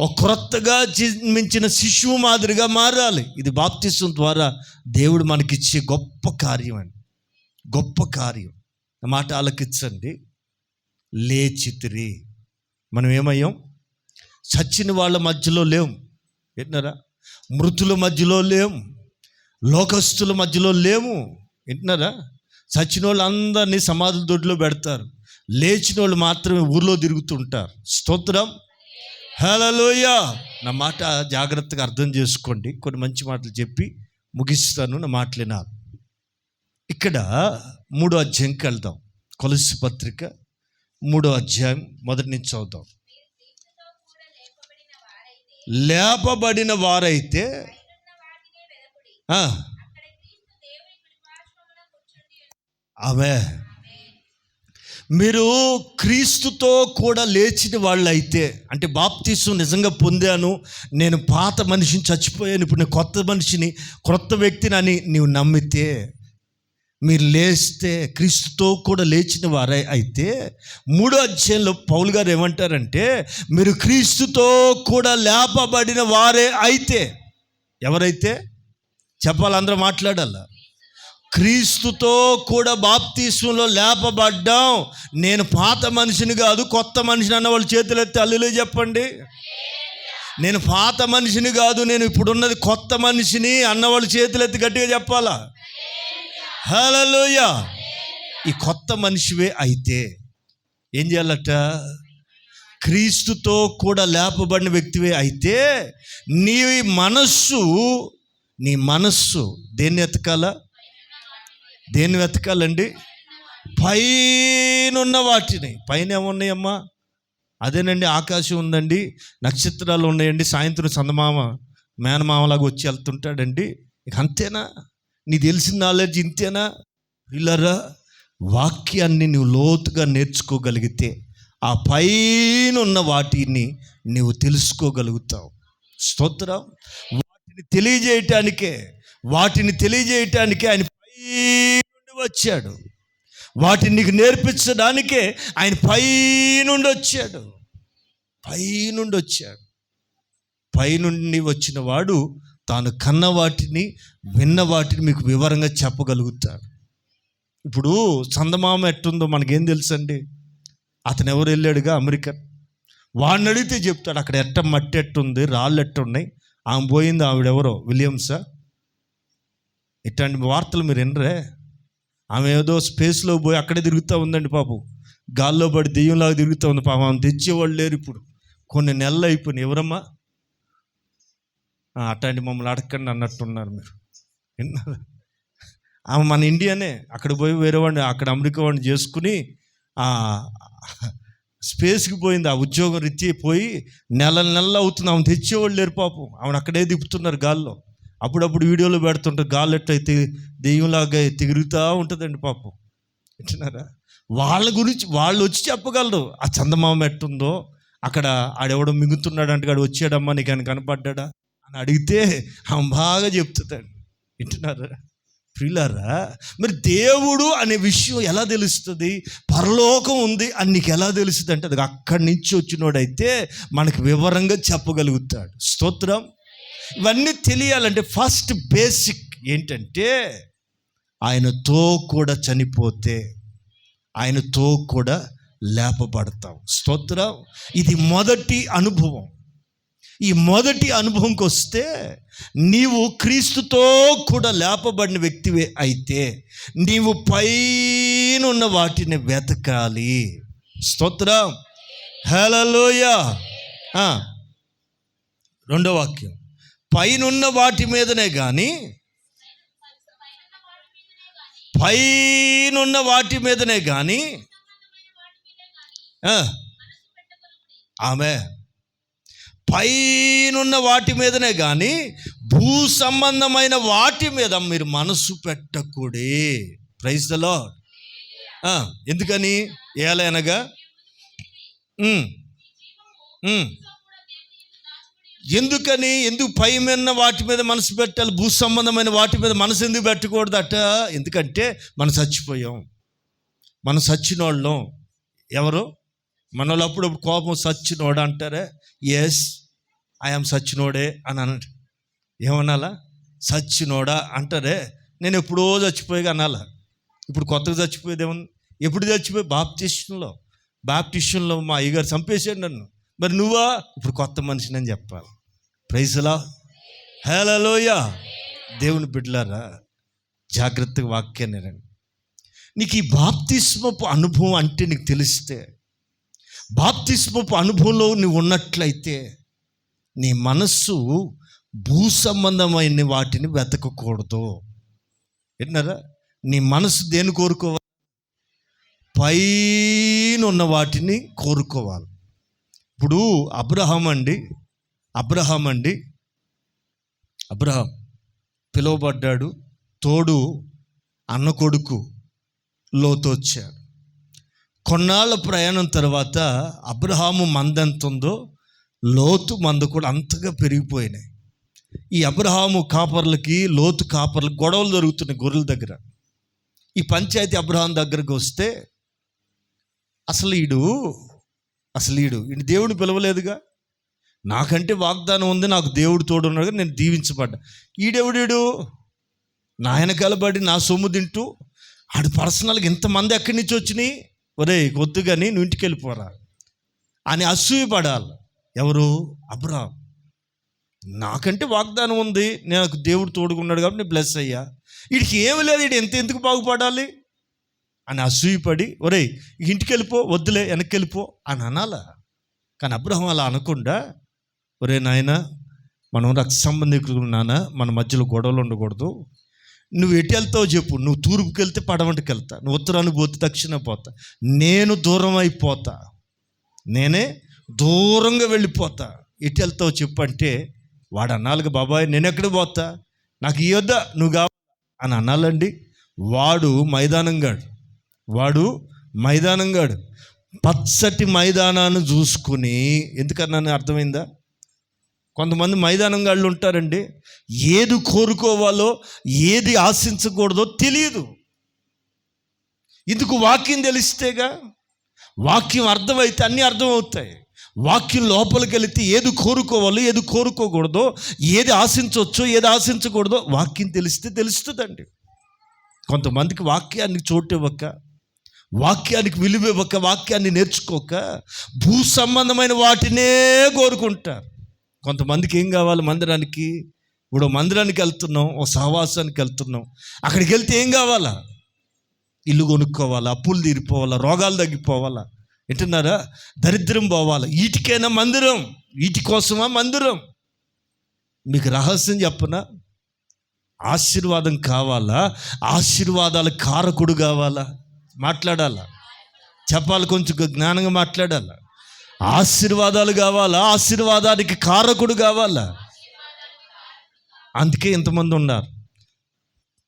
ఒక క్రొత్తగా జన్మించిన శిశువు మాదిరిగా మారాలి. ఇది బాప్తిస్మం ద్వారా దేవుడు మనకిచ్చే గొప్ప కార్యం అండి, గొప్ప కార్యం. మాట ఆలకించండి. లేచితిరి. మనం ఏమయ్యాం? చచ్చిన వాళ్ళ మధ్యలో లేం. వింటున్నారా? మృతుల మధ్యలో లేము, లోకస్తుల మధ్యలో లేము. వింటున్నారా? చచ్చిన వాళ్ళు అందరినీ సమాధుల దొడ్లో పెడతారు, లేచిన వాళ్ళు మాత్రమే ఊర్లో తిరుగుతుంటారు. స్తోత్రం, హల్లెలూయా. నా మాట జాగ్రత్తగా అర్థం చేసుకోండి. కొన్ని మంచి మాటలు చెప్పి ముగిస్తాను. నా మాటలేనా? ఇక్కడ 3వ అధ్యాయంకి వెళ్దాం. కొలస్సీ పత్రిక 3వ అధ్యాయం మొదటి నుంచి చదువుతాం. లేపబడిన వారైతే ఆమె మీరు క్రీస్తుతో కూడా లేచిన వాళ్ళు అయితే, అంటే బాప్తిస్మం నిజంగా పొందాను, నేను పాత మనిషిని చచ్చిపోయాను, ఇప్పుడు నేను కొత్త మనిషిని, క్రొత్త వ్యక్తిని అని నీవు నమ్మితే, మీరు లేస్తే, క్రీస్తుతో కూడా లేచిన వారే అయితే, 3వ అధ్యాయంలో పౌలు గారు ఏమంటారంటే, మీరు క్రీస్తుతో కూడా లేపబడిన వారే అయితే. ఎవరైతే చెప్పాలి? అందరూ మాట్లాడాల. క్రీస్తుతో కూడా బాప్తిస్మంలో లేపబడ్డాం. నేను పాత మనిషిని కాదు, కొత్త మనిషిని అన్న వాళ్ళు చేతులు ఎత్తి హల్లెలూయా చెప్పండి. నేను పాత మనిషిని కాదు, నేను ఇప్పుడున్నది కొత్త మనిషిని అన్నవాళ్ళు చేతులు ఎత్తి గట్టిగా చెప్పాలా? హల్లెలూయా. ఈ కొత్త మనిషివే అయితే ఏం చేయాలట? క్రీస్తుతో కూడా లేపబడిన వ్యక్తివే అయితే నీ మనస్సు దేన్ని ఎతకాలా? దేన్ని వెతకాలండి? పైనున్న వాటిని. పైన ఏమున్నాయమ్మా? అదేనండి, ఆకాశం ఉందండి, నక్షత్రాలు ఉన్నాయండి, సాయంత్రం చందమామ మేనమామలాగా వచ్చి వెళ్తుంటాడండి. ఇక అంతేనా? నీ తెలిసిన నాలెడ్జ్ ఇంతేనా? పిల్లరా, వాక్యాన్ని నువ్వు లోతుగా నేర్చుకోగలిగితే ఆ పైన ఉన్న వాటిని నువ్వు తెలుసుకోగలుగుతావు. స్తోత్రం. వాటిని తెలియజేయటానికే ఆయన పై నుండి వచ్చాడు. వాటిని నీకు నేర్పించడానికే ఆయన పై నుండి వచ్చాడు. పైనుండి వచ్చిన వాడు తాను కన్న వాటిని, విన్న వాటిని మీకు వివరంగా చెప్పగలుగుతాడు. ఇప్పుడు చందమామ ఎట్టుందో మనకేం తెలుసండి? అతను ఎవరు వెళ్ళాడుగా, అమెరికా. వాడిని అడిగితే చెప్తాడు అక్కడ మట్టి ఎట్టుంది, రాళ్ళు ఎట్టున్నాయి. ఆమె పోయింది, ఆవిడెవరో విలియమ్సా. ఇట్లాంటి వార్తలు మీరు వినరే? ఆమె ఏదో స్పేస్లో పోయి అక్కడే తిరుగుతూ ఉందండి పాపం. గాల్లో పడి దెయ్యంలాగా తిరుగుతూ ఉంది పాపం. ఆమె తెచ్చేవాళ్ళు లేరు. ఇప్పుడు కొన్ని నెలలు అయిపోయినాయి. ఎవరమ్మా? అట్లాంటి మమ్మల్ని అడగండి అన్నట్టున్నారు మీరు. విన్నారు? ఆమె మన ఇండియానే. అక్కడ పోయి వేరే వాడిని, అక్కడ అమెరికా వాడిని చేసుకుని స్పేస్కి పోయింది. ఆ ఉద్యోగం రీత్యా పోయి నెలలు అవుతుంది. ఆమె తెచ్చేవాళ్ళు లేరు పాపం. ఆమెను అక్కడే తిప్పుతున్నారు గాల్లో. అప్పుడప్పుడు వీడియోలో పెడుతుంటారు. గాల్లో ఎట్లయితే దెయ్యంలాగా తిరుగుతూ ఉంటుందండి పాపం. వింటున్నారా? వాళ్ళ గురించి వాళ్ళు వచ్చి చెప్పగలరు. ఆ చందమామ ఎట్టుందో, అక్కడ ఆడెవడో మిగుతున్నాడు అంటే ఆడు వచ్చాడమ్మా నీకు ఆయన కనపడ్డా అని అడిగితే ఆమె బాగా చెప్తుందండి. వింటున్నారా ప్రియులారా? మరి దేవుడు అనే విషయం ఎలా తెలుస్తుంది? పరలోకం ఉంది అని నీకు ఎలా తెలుస్తుంది అంటే, అది అక్కడి నుంచి వచ్చినోడైతే మనకు వివరంగా చెప్పగలుగుతాడు. స్తోత్రం. ఇవన్నీ తెలియాలంటే ఫస్ట్ బేసిక్ ఏంటంటే, ఆయనతో కూడా చనిపోతే ఆయనతో కూడా లేపబడతాం. స్తోత్రం. ఇది మొదటి అనుభవం. ఈ మొదటి అనుభవంకి వస్తే నీవు క్రీస్తుతో కూడా లేపబడిన వ్యక్తివే అయితే నీవు పైన ఉన్న వాటిని వెతకాలి. స్తోత్రం. హల్లెలూయా. రెండో వాక్యం, పైనున్న వాటి మీదనే కానీ ఆమె పైనున్న వాటి మీదనే కానీ భూ సంబంధమైన వాటి మీద మీరు మనసు పెట్టకూడే. Praise the lord. ఎందుకని? ఏలైనగా ఎందుకు పైన వాటి మీద మనసు పెట్టాలి? భూ సంబంధమైన వాటి మీద మనసు ఎందుకు పెట్టకూడదట? ఎందుకంటే మనం చచ్చిపోయాం. మనం చచ్చినోళ్ళం. ఎవరు? మనలో అప్పుడప్పుడు కోపం సచ్చినోడు అంటారే. ఎస్, ఐఎమ్ సచ్చినోడే అని అనండి. ఏమనాలా? సచ్చినోడా అంటారే. నేను ఎప్పుడో చచ్చిపోయి అనాలా? ఇప్పుడు కొత్తగా చచ్చిపోయేది ఏమన్నా? ఎప్పుడు చచ్చిపోయి? బాప్టిషన్లో మా అయ్యగారు చంపేసాడు నన్ను. మరి నువ్వా? ఇప్పుడు కొత్త మనిషిని అని చెప్పాలి. ప్రైజ్ లా. హల్లెలూయా. దేవుని బిడ్డలారా, జాగ్రత్తగా వాక్యాన్ని రండి. నీకు ఈ బాప్తిస్మపు అనుభవం అంటే నీకు తెలిస్తే, బాప్తిస్మపు అనుభవంలో నువ్వు ఉన్నట్లయితే నీ మనస్సు భూ సంబంధమైన వాటిని వెతకకూడదు. విన్నారా? నీ మనసు దేని కోరుకోవాలి? పైన ఉన్న వాటిని కోరుకోవాలి. ఇప్పుడు అబ్రహాం పిలువబడ్డాడు. తోడు అన్న కొడుకు లోతు వచ్చాడు. కొన్నాళ్ళ ప్రయాణం తర్వాత అబ్రహాము మంద ఎంత ఉందో లోతు మంద కూడా అంతగా పెరిగిపోయినాయి. ఈ అబ్రహాము కాపర్లకి లోతు కాపర్లకి గొడవలు జరుగుతున్నాయి గొర్రెల దగ్గర. ఈ పంచాయతీ అబ్రహాం దగ్గరకు వస్తే అసలు ఈడు దేవుడు పిలవలేదుగా, నాకంటే వాగ్దానం ఉంది, నాకు దేవుడు తోడున్నాడుగా, నేను దీవించబడ్డా. ఈడెవడీడు నాయన కలబడి నా సొమ్ము తింటూ ఆడు పర్సనల్గా ఇంతమంది ఎక్కడి నుంచి వచ్చినాయి, ఒరే వద్దు కానీ నువ్వు ఇంటికి వెళ్ళిపోరా అని అసూయపడాలి. ఎవరు? అబ్రహాం. నాకంటే వాగ్దానం ఉంది, నాకు దేవుడు తోడుకున్నాడు కాబట్టి నేను బ్లెస్ అయ్యా. వీడికి ఏమి లేదు, వీడు ఎందుకు బాగుపడాలి అని అసూయపడి ఒరే ఇంటికి వెళ్ళిపో, వద్దులే వెనక్కి వెళ్ళిపో అని అనాలా. కానీ అబ్రహాం అలా అనకుండా, ఒరే నాయన మనం రక్త సంబంధికులు నాన్న, మన మధ్యలో గొడవలు ఉండకూడదు, నువ్వు ఎటు వెళ్తావు చెప్పు, నువ్వు తూర్పుకి వెళ్తే పడమటికి వెళ్తా, నువ్వు ఉత్తరానికి పోతే దక్షిణ పోతా, నేను దూరం అయిపోతా, నేనే దూరంగా వెళ్ళిపోతా, ఎటు వెళ్తావు చెప్పు అంటే వాడు అన్నాళ్ళకి బాబాయ్ నేను ఎక్కడికి పోతా, నాకు ఈ వద్ద నువ్వు కావాలి అని అనాలండి. వాడు మైదానంగాడు పచ్చటి మైదానాన్ని చూసుకుని, ఎందుకన్నా అర్థమైందా? కొంతమంది మైదానంగాళ్ళు ఉంటారండి, ఏది కోరుకోవాలో ఏది ఆశించకూడదో తెలియదు. ఇందుకు వాక్యం తెలిస్తేగా, వాక్యం అర్థమైతే అన్నీ అర్థమవుతాయి. వాక్యం లోపలికి వెళితే ఏది కోరుకోవాలో ఏది కోరుకోకూడదో, ఏది ఆశించవచ్చో ఏది ఆశించకూడదో వాక్యం తెలిస్తే తెలుస్తుందండి. కొంతమందికి వాక్యానికి చోటు ఇవ్వక, వాక్యానికి విలువ ఇవ్వక, వాక్యాన్ని నేర్చుకోక భూ సంబంధమైన వాటినే కోరుకుంటారు. కొంతమందికి ఏం కావాలి? మందిరానికి, ఇప్పుడు మందిరానికి వెళ్తున్నాం, ఓ సహవాసానికి వెళ్తున్నాం, అక్కడికి వెళ్తే ఏం కావాలా? ఇల్లు కొనుక్కోవాలా, అప్పులు తీరిపోవాలా, రోగాలు తగ్గిపోవాలా, వింటున్నారా? దరిద్రం పోవాలా. వీటికైనా మందిరం? వీటి కోసమా మందిరం? మీకు రహస్యం చెప్పనా? ఆశీర్వాదం కావాలా? ఆశీర్వాదాల కారకుడు కావాలా? మాట్లాడాలా, చెప్పాలి, కొంచెం జ్ఞానంగా మాట్లాడాలా. ఆశీర్వాదాలు కావాలా? ఆశీర్వాదానికి కారకుడు కావాలా? అందుకే ఇంతమంది ఉన్నారు.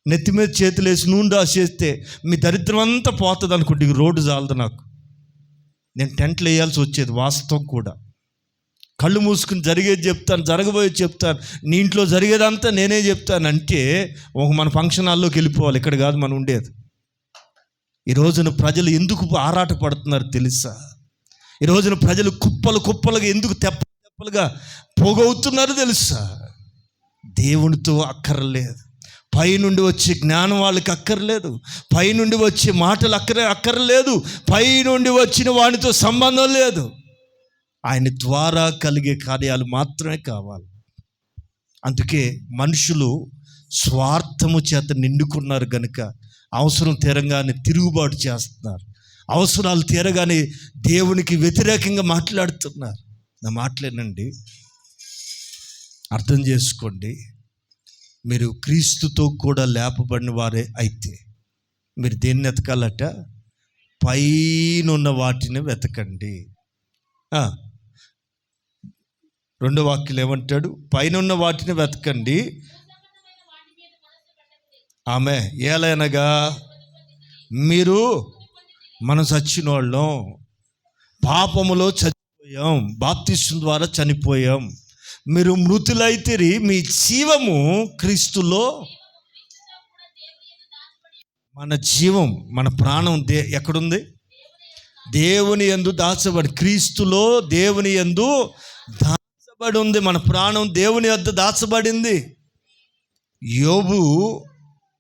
నెత్తి మీద చేతులు వేసి నూనె రాసేస్తే మీ దరిద్రం అంతా పోతుంది అనుకుంటే, రోడ్డు చాలదు నాకు, నేను టెంట్లు వేయాల్సి వచ్చేది. వాస్తవం కూడా. కళ్ళు మూసుకుని జరిగేది చెప్తాను, జరగబోయేది చెప్తాను, నీ ఇంట్లో జరిగేదంతా నేనే చెప్తాను అంటే మన ఫంక్షన్ హాల్లోకి వెళ్ళిపోవాలి. ఇక్కడ కాదు మనం ఉండేది. ఈ రోజున ప్రజలు ఎందుకు ఆరాట పడుతున్నారు తెలుసా? ఈ రోజున ప్రజలు కుప్పలుగా ఎందుకు తెప్పలుగా పోగవుతున్నారు తెలుసా? దేవునితో అక్కర్లేదు, పైనుండి వచ్చే జ్ఞానం వాళ్ళకి అక్కర్లేదు, పైనుండి వచ్చే మాటలు అక్కర్లేదు, పైనుండి వచ్చిన వానితో సంబంధం లేదు. ఆయన ద్వారా కలిగే కార్యాలు మాత్రమే కావాలి. అందుకే మనుషులు స్వార్థము చేత నిండుకున్నారు కనుక అవసరం తీరంగానే తిరుగుబాటు చేస్తున్నారు, అవసరాలు తీరగానే దేవునికి వ్యతిరేకంగా మాట్లాడుతున్నారు. నా మాటలేనండి, అర్థం చేసుకోండి. మీరు క్రీస్తుతో కూడా లేపబడిన వారే అయితే మీరు దేన్ని వెతకాలట? పైనున్న వాటిని వెతకండి. రెండో వాక్యం ఏమంటాడు? పైనున్న వాటిని వెతకండి. ఆమె ఏలైనగా మీరు మనం చచ్చిన వాళ్ళం, పాపములో చనిపోయాం, బాప్తిస్మం ద్వారా చనిపోయాం. మీరు మృతులైతిరి, మీ జీవము క్రీస్తులో. మన జీవం, మన ప్రాణం ఎక్కడుంది? దేవుని యందు దాచబడి, క్రీస్తులో దేవుని యందు దాచబడి ఉంది. మన ప్రాణం దేవుని యొద్ద దాచబడింది. యోబు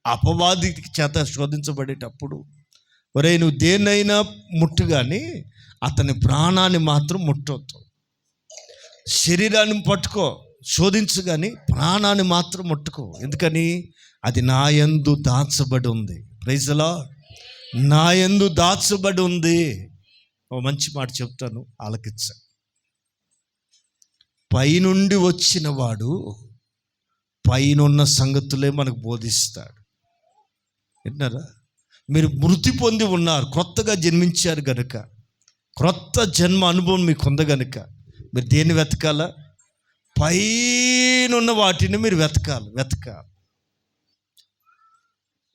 అపవాది చేత శోధించబడేటప్పుడు, ఒరే నువ్వు దేన్నైనా ముట్టు కానీ అతని ప్రాణాన్ని మాత్రం ముట్టొద్దు. శరీరాన్ని పట్టుకో, శోధించు, కానీ ప్రాణాన్ని మాత్రం ముట్టుకో. ఎందుకని? అది నా యందు దాచబడి ఉంది. Praise the lord. నా యందు దాచబడి ఉంది. ఓ మంచి మాట చెప్తాను, ఆలకించ. పైనుండి వచ్చిన వాడు పైనున్న సంగతులే మనకు బోధిస్తాడు. వింటున్నారా? మీరు మృతి పొంది ఉన్నారు, కొత్తగా జన్మించారు కనుక, క్రొత్త జన్మ అనుభవం మీకు ఉంది కనుక మీరు దేన్ని వెతకాలా? పైనున్న వాటిని మీరు వెతకాలి.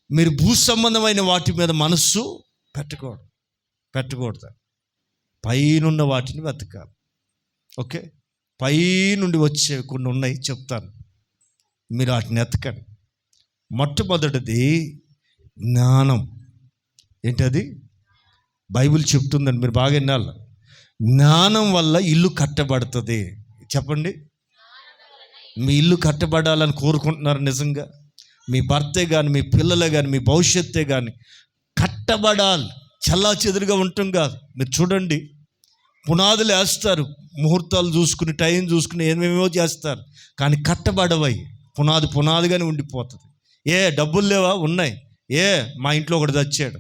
మీరు భూ సంబంధమైన వాటి మీద మనస్సు పెట్టకూడదు. పైనున్న వాటిని వెతకాలి. ఓకే, పైనుండి వచ్చే కొన్ని ఉన్నాయి, చెప్తాను, మీరు వాటిని వెతకండి. మొట్టమొదటిది జ్ఞానం. ఏంటది? బైబిల్ చెప్తుందండి, మీరు బాగా వినాలి. జ్ఞానం వల్ల ఇల్లు కట్టబడుతుంది. చెప్పండి, మీ ఇల్లు కట్టబడాలని కోరుకుంటున్నారు నిజంగా? మీ భర్తే కానీ, మీ పిల్లలే కానీ, మీ భవిష్యత్తే కానీ కట్టబడాలి. చల్లా చెదురుగా ఉండటం కాదు. మీరు చూడండి, పునాదులు వేస్తారు, ముహూర్తాలు చూసుకుని, టైం చూసుకుని, ఏమేమో చేస్తారు, కానీ కట్టబడవై పునాదిగానే ఉండిపోతుంది. డబ్బులు లేవా? ఉన్నాయి. మా ఇంట్లో ఒకటి తెచ్చాడు,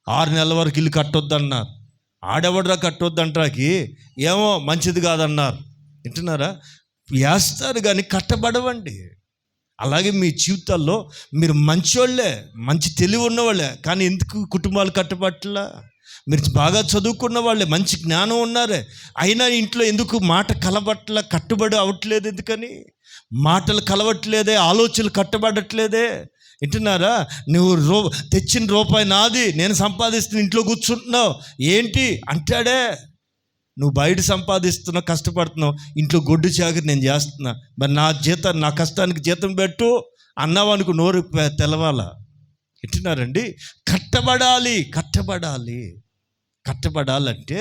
6 నెలల వరకు ఇల్లు కట్టొద్దన్నారు. ఆడెవడరా కట్టొద్దంటాకి, ఏమో మంచిది కాదన్నారు. వింటున్నారా? వేస్తారు కానీ కట్టబడవండి. అలాగే మీ జీవితాల్లో మీరు మంచోళ్ళే, మంచి తెలివి ఉన్నవాళ్ళే, కానీ ఎందుకు కుటుంబాలు కట్టబట్టలా? మీరు బాగా చదువుకున్న వాళ్ళే, మంచి జ్ఞానం ఉన్నారే, అయినా ఇంట్లో ఎందుకు మాట కలబట్టలా, కట్టుబడి అవ్వట్లేదు? ఎందుకని? మాటలు కలవట్లేదే, ఆలోచనలు కట్టబడట్లేదే. వింటున్నారా? నువ్వు తెచ్చిన రూపాయి నాది, నేను సంపాదిస్తున్న, ఇంట్లో కూర్చుంటున్నావు ఏంటి అంటాడే. నువ్వు బయట సంపాదిస్తున్నావు, కష్టపడుతున్నావు, ఇంట్లో గొడ్డు చాకరి నేను చేస్తున్నా, మరి నా కష్టానికి జీతం పెట్టు అన్నావు అనుకో, నోరు తెలవాలా. వింటున్నారండి? కట్టబడాలంటే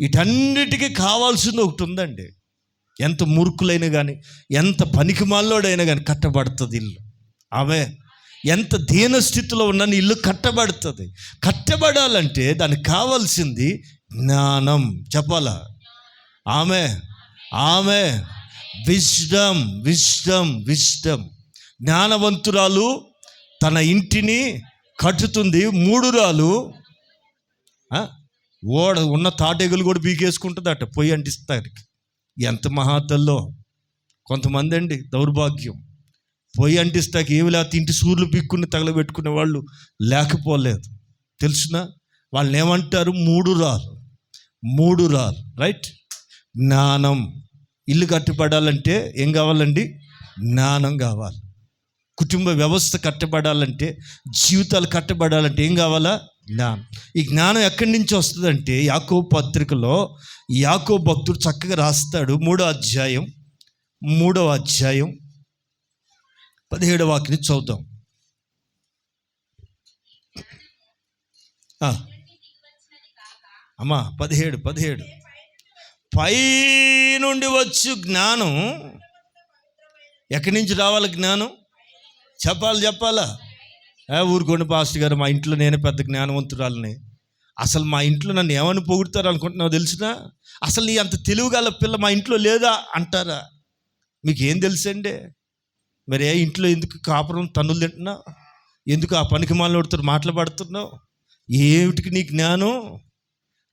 వీటన్నిటికీ కావాల్సింది ఒకటి ఉందండి. ఎంత మూర్ఖులైనా కానీ, ఎంత పనికిమాలోడైనా కానీ కట్టబడుతుంది ఇల్లు. ఆమె ఎంత దీనస్థితిలో ఉన్న ఇల్లు కట్టబడుతుంది. కట్టబడాలంటే దానికి కావాల్సింది జ్ఞానం. చెప్పాలా? ఆమె విజ్డమ్. జ్ఞానవంతురాలు తన ఇంటిని కట్టుతుంది. మూడురాలు ఉన్న తాటెగులు కూడా పీకేసుకుంటుందట, పొయ్యి అంటిస్తారు. ఎంత మహాతల్లో. కొంతమంది అండి దౌర్భాగ్యం, పొయ్యి అంటిస్తాకి ఏమి లేకపోతే ఇంటి సూర్యులు పీక్కుని తగలబెట్టుకునే వాళ్ళు లేకపోలేదు. తెలుసునా? వాళ్ళని ఏమంటారు? మూడు రాలు. రైట్? జ్ఞానం. ఇల్లు కట్టబడాలంటే ఏం కావాలండి? జ్ఞానం కావాలి. కుటుంబ వ్యవస్థ కట్టబడాలంటే, జీవితాలు కట్టబడాలంటే ఏం కావాలా? జ్ఞానం. ఈ జ్ఞానం ఎక్కడి నుంచి వస్తుందంటే, యాకోబు పత్రికలో యాకోబు భక్తుడు చక్కగా రాస్తాడు. 3వ అధ్యాయం 17వ వాక్యం చదువుతాం. అమ్మా 17 పై నుండి వచ్చు జ్ఞానం. ఎక్కడి నుంచి రావాలి జ్ఞానం? చెప్పాలా? ఊరుకోండి పాస్టర్ గారు, మా ఇంట్లో నేనే పెద్ద జ్ఞానవంతురాలని. అసలు మా ఇంట్లో నన్ను ఏమని పొగుడుతారు అనుకుంటున్నావు తెలిసినా? అసలు నీ అంత తెలివిగల పిల్ల మా ఇంట్లో లేదా అంటారా? మీకేం తెలుసండి? మరి ఇంట్లో ఎందుకు కాపురం తన్నులు తింటున్నావు? ఎందుకు ఆ పనికి మాలోడుతో మాట్లాడుతున్నావు? ఏమిటికి నీ జ్ఞానం?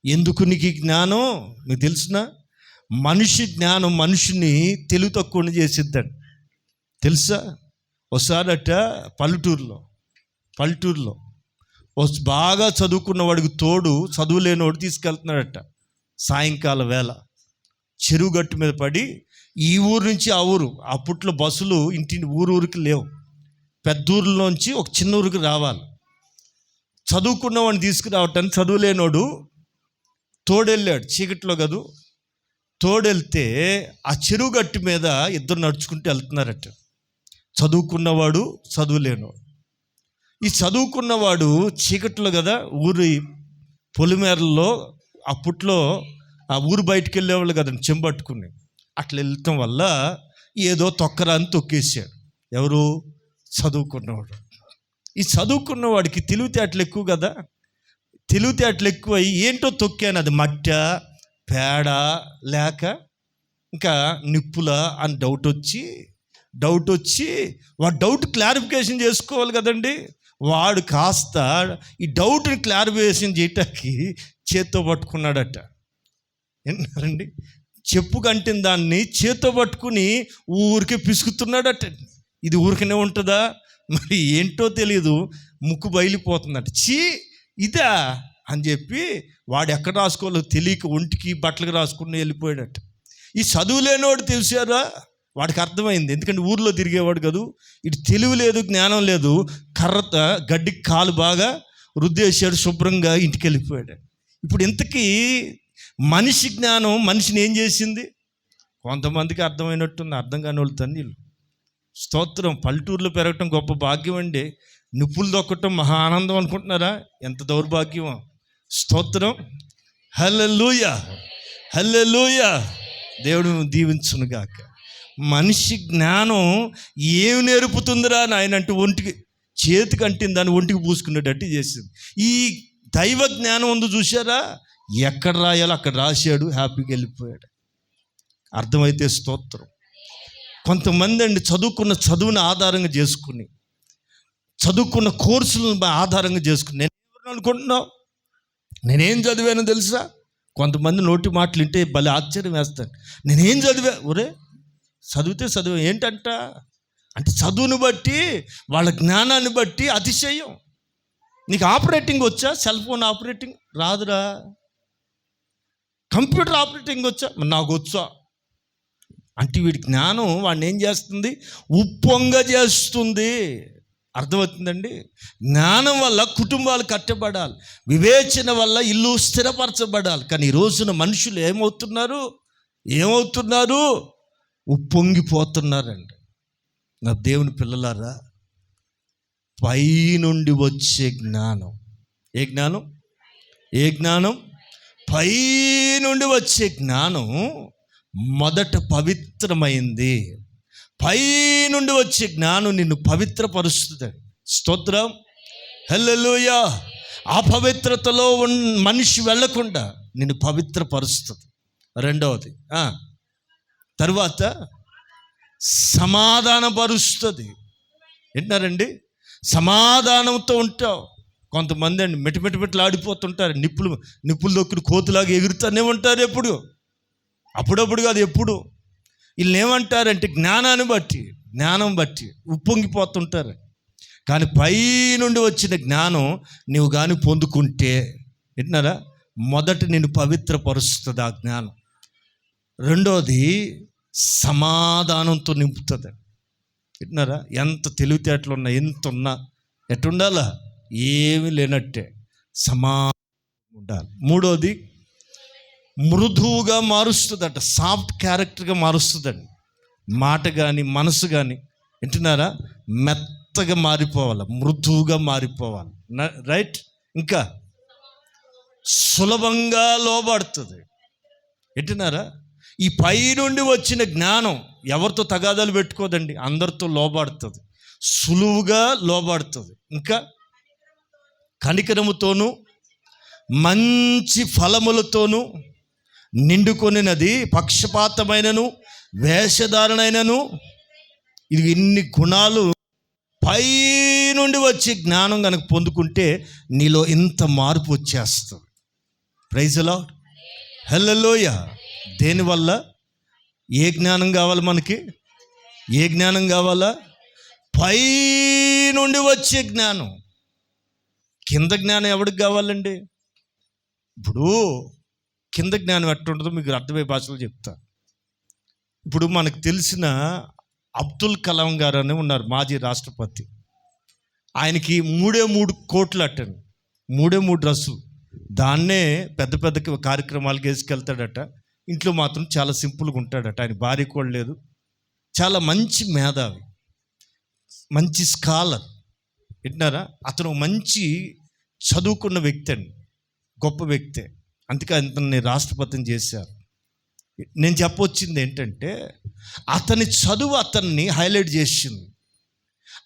ఎందుకు నీకు ఈ జ్ఞానం? మీకు తెలుసునా? మనిషి జ్ఞానం మనిషిని తెలివి తక్కువ చేసిద్దండి. తెలుసా? ఒకసారట పల్లెటూరులో బాగా చదువుకున్న వాడికి తోడు చదువు లేనివాడు తీసుకెళ్తున్నాడట. సాయంకాలం వేళ చెరువు గట్టు మీద పడి ఈ ఊరు నుంచి ఆ ఊరు, అప్పట్లో బస్సులు ఊరికి లేవు, పెద్ద ఊరిలోంచి ఒక చిన్న ఊరికి రావాలి. చదువుకున్నవాడిని తీసుకురావటానికి చదువు లేనోడు తోడెళ్ళాడు. చీకట్లో కదూ. తోడెళ్తే ఆ చెరువు గట్టు మీద ఇద్దరు నడుచుకుంటూ వెళ్తున్నారట. చదువుకున్నవాడు, చదువు లేనివాడు. ఈ చదువుకున్నవాడు చీకట్లో కదా, ఊరి పొలిమేరల్లో అప్పట్లో ఆ ఊరు బయటికి వెళ్ళేవాళ్ళు కదండి చెంబట్టుకుని. అట్లా వెళ్ళటం వల్ల ఏదో తొక్కరాని తొక్కేసాడు. ఎవరు? చదువుకున్నవాడు. ఈ చదువుకున్నవాడికి తెలివితేటలు ఎక్కువ కదా. తెలివితేటలు ఎక్కువ ఏంటో తొక్కాను, అది మట్ట పేడ లేక ఇంకా నిప్పుల అని డౌట్ వచ్చి వాడు డౌట్ క్లారిఫికేషన్ చేసుకోవాలి కదండి. వాడు కాస్త ఈ డౌట్ని క్లారిఫికేషన్ చేయటానికి చేత్తో పట్టుకున్నాడట. విన్నారండి? చెప్పు కంటిన దాన్ని చేత్తో పట్టుకుని ఊరికే పిసుకుతున్నాడట. ఇది ఊరికనే ఉంటుందా? మరి ఏంటో తెలియదు, ముక్కు బయలిపోతుందట. ఇదా అని చెప్పి వాడు ఎక్కడ రాసుకోవాలో తెలియక ఒంటికి బట్టలకు రాసుకుని వెళ్ళిపోయాడట. ఈ చదువు లేనివాడు తెలిసారా? వాడికి అర్థమైంది. ఎందుకంటే ఊర్లో తిరిగేవాడు కదూ. ఇటు తెలివి లేదు, జ్ఞానం లేదు. గడ్డికి కాలు బాగా రుద్దేశాడు, శుభ్రంగా ఇంటికి వెళ్ళిపోయాడు. ఇప్పుడు ఇంతకీ మనిషి జ్ఞానం మనిషిని ఏం చేసింది? కొంతమందికి అర్థమైనట్టుంది, అర్థం కాని వాళ్ళు తన్నీళ్ళు. స్తోత్రం. పల్లెటూరులో పెరగటం గొప్ప భాగ్యం అండి. నిప్పులు దొక్కటం మహా ఆనందం అనుకుంటున్నారా? ఎంత దౌర్భాగ్యం. స్తోత్రం. హల్లెలూయా. దేవుడు దీవించునుగాక. మనిషి జ్ఞానం ఏమి నేర్పుతుందిరా నాయన అంటే ఒంటికి చేతికి అంటింది దాన్ని ఒంటికి పూసుకునేటట్టు చేసింది. ఈ దైవ జ్ఞానం ఉంది చూసారా? ఎక్కడ రాయాలో అక్కడ రాశాడు, హ్యాపీగా వెళ్ళిపోయాడు. అర్థమైతే స్తోత్రం. కొంతమంది అండి చదువుకున్న చదువుని ఆధారంగా చేసుకుని, చదువుకున్న కోర్సులను ఆధారంగా చేసుకుని, నేను ఎవరు అనుకుంటున్నావు, నేనేం చదివానో తెలుసా? కొంతమంది నోటి మాటలు వింటే భలే ఆశ్చర్యం వేస్తాను. నేనేం చదివా? ఒరే చదివా ఏంటంట అంటే చదువుని బట్టి, వాళ్ళ జ్ఞానాన్ని బట్టి అతిశయం. నీకు ఆపరేటింగ్ వచ్చా? సెల్ ఫోన్ ఆపరేటింగ్ రాదురా. కంప్యూటర్ ఆపరేటింగ్ వచ్చా? నాకు వచ్చా అంటే వీడి జ్ఞానం వాడిని ఏం చేస్తుంది? ఉప్పొంగ చేస్తుంది. అర్థమవుతుందండి? జ్ఞానం వల్ల కుటుంబాలు కట్టబడాలి, వివేచన వల్ల ఇల్లు స్థిరపరచబడాలి. కానీ ఈ రోజున మనుషులు ఏమవుతున్నారు? ఉప్పొంగిపోతున్నారండి. నా దేవుని పిల్లలారా, పైనుండి వచ్చే జ్ఞానం, ఏ జ్ఞానం? పైనుండి వచ్చే జ్ఞానం మొదట పవిత్రమైంది. పైనుండి వచ్చే జ్ఞానం నిన్ను పవిత్రపరుస్తుంది. స్తోత్రం, హల్లెలూయా. ఆ పవిత్రతలో మనిషి వెళ్ళకుండా నిన్ను పవిత్రపరుస్తుంది. రెండవది, తర్వాత సమాధానపరుస్తుంది. వింటున్నారండి? సమాధానంతో ఉంటావు. కొంతమంది అండి మెట్టుమెట్టుమెట్లు ఆడిపోతుంటారు, నిప్పులు దొక్కుని కోతులాగా ఎగురుతూనే ఉంటారు. అప్పుడప్పుడు కాదు, ఎప్పుడు. వీళ్ళు ఏమంటారంటే జ్ఞానం బట్టి ఉప్పొంగిపోతుంటారు. కానీ పై నుండి వచ్చిన జ్ఞానం నీవు కానీ పొందుకుంటే, వింటున్నారా, మొదట నిన్ను పవిత్రపరుస్తుంది ఆ జ్ఞానం. రెండోది సమాధానంతో నింపుతుంది. వింటున్నారా? ఎంత తెలివితేటలు ఉన్నా, ఎంత ఉన్నా, ఎట్టుండాలా? ఏమీ లేనట్టే సమాధానం ఉండాలి. మూడోది మృదువుగా మారుస్తుందట, సాఫ్ట్ క్యారెక్టర్గా మారుస్తుందండి. మాట కానీ మనసు కానీ, వింటున్నారా, మెత్తగా మారిపోవాలి, మృదువుగా మారిపోవాలి. రైట్? ఇంకా సులభంగా లోబడుతుంది. వింటున్నారా? ఈ పై నుండి వచ్చిన జ్ఞానం ఎవరితో తగాదాలు పెట్టుకోదండి, అందరితో లోబడుతుంది, సులువుగా లోబడుతుంది. ఇంకా కనికరముతోనూ మంచి ఫలములతోనూ నిండుకొనినది, పక్షపాతమైనను వేషధారణైనను. ఇది ఇన్ని గుణాలు పై నుండి వచ్చే జ్ఞానం కనుక పొందుకుంటే నీలో ఇంత మార్పు వచ్చేస్తుంది. ప్రైజ్ ది లార్డ్, హల్లెలూయా. దేనివల్ల? ఏ జ్ఞానం కావాలి మనకి? ఏ జ్ఞానం కావాలా? పై నుండి వచ్చే జ్ఞానం. కింద జ్ఞానం ఎవరికి కావాలండి? ఇప్పుడు కింద జ్ఞానం ఎట్టుంటుందో మీకు అర్థమయ్యే భాషలో చెప్తా. ఇప్పుడు మనకు తెలిసిన అబ్దుల్ కలాం గారు అని ఉన్నారు, మాజీ రాష్ట్రపతి. ఆయనకి 3 కోట్లు అట్టండి, 3 డ్రస్సులు. దాన్నే పెద్ద పెద్ద కార్యక్రమాలకు వేసుకెళ్తాడట. ఇంట్లో మాత్రం చాలా సింపుల్గా ఉంటాడట. ఆయన భార్య కూడా లేదు. చాలా మంచి మేధావి, మంచి స్కాలర్. వింటున్నారా? అతను మంచి చదువుకున్న వ్యక్తి అండి, గొప్ప వ్యక్తే. అందుకే అతన్ని రాష్ట్రపతిని చేశారు. నేను చెప్పొచ్చింది ఏంటంటే, అతని చదువు అతన్ని హైలైట్ చేసింది,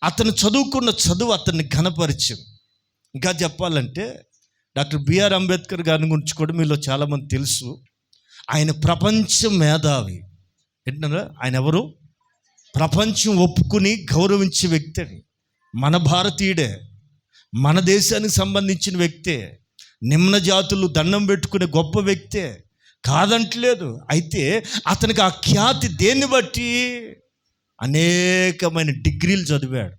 అతను చదువుకున్న చదువు అతన్ని ఘనపరిచింది. ఇంకా చెప్పాలంటే డాక్టర్ బిఆర్ అంబేద్కర్ గారిని గురించి కూడా మీలో చాలామంది తెలుసు. ఆయన ప్రపంచ మేధావి. ఏంటన్నారా? ఆయన ఎవరు? ప్రపంచం ఒప్పుకుని గౌరవించే వ్యక్తి అని. మన భారతీయుడే, మన దేశానికి సంబంధించిన వ్యక్తే, నిమ్న జాతులు దండం పెట్టుకునే గొప్ప వ్యక్తే, కాదంటలేదు. అయితే అతనికి ఆ ఖ్యాతి దేన్ని బట్టి? అనేకమైన డిగ్రీలు చదివాడు.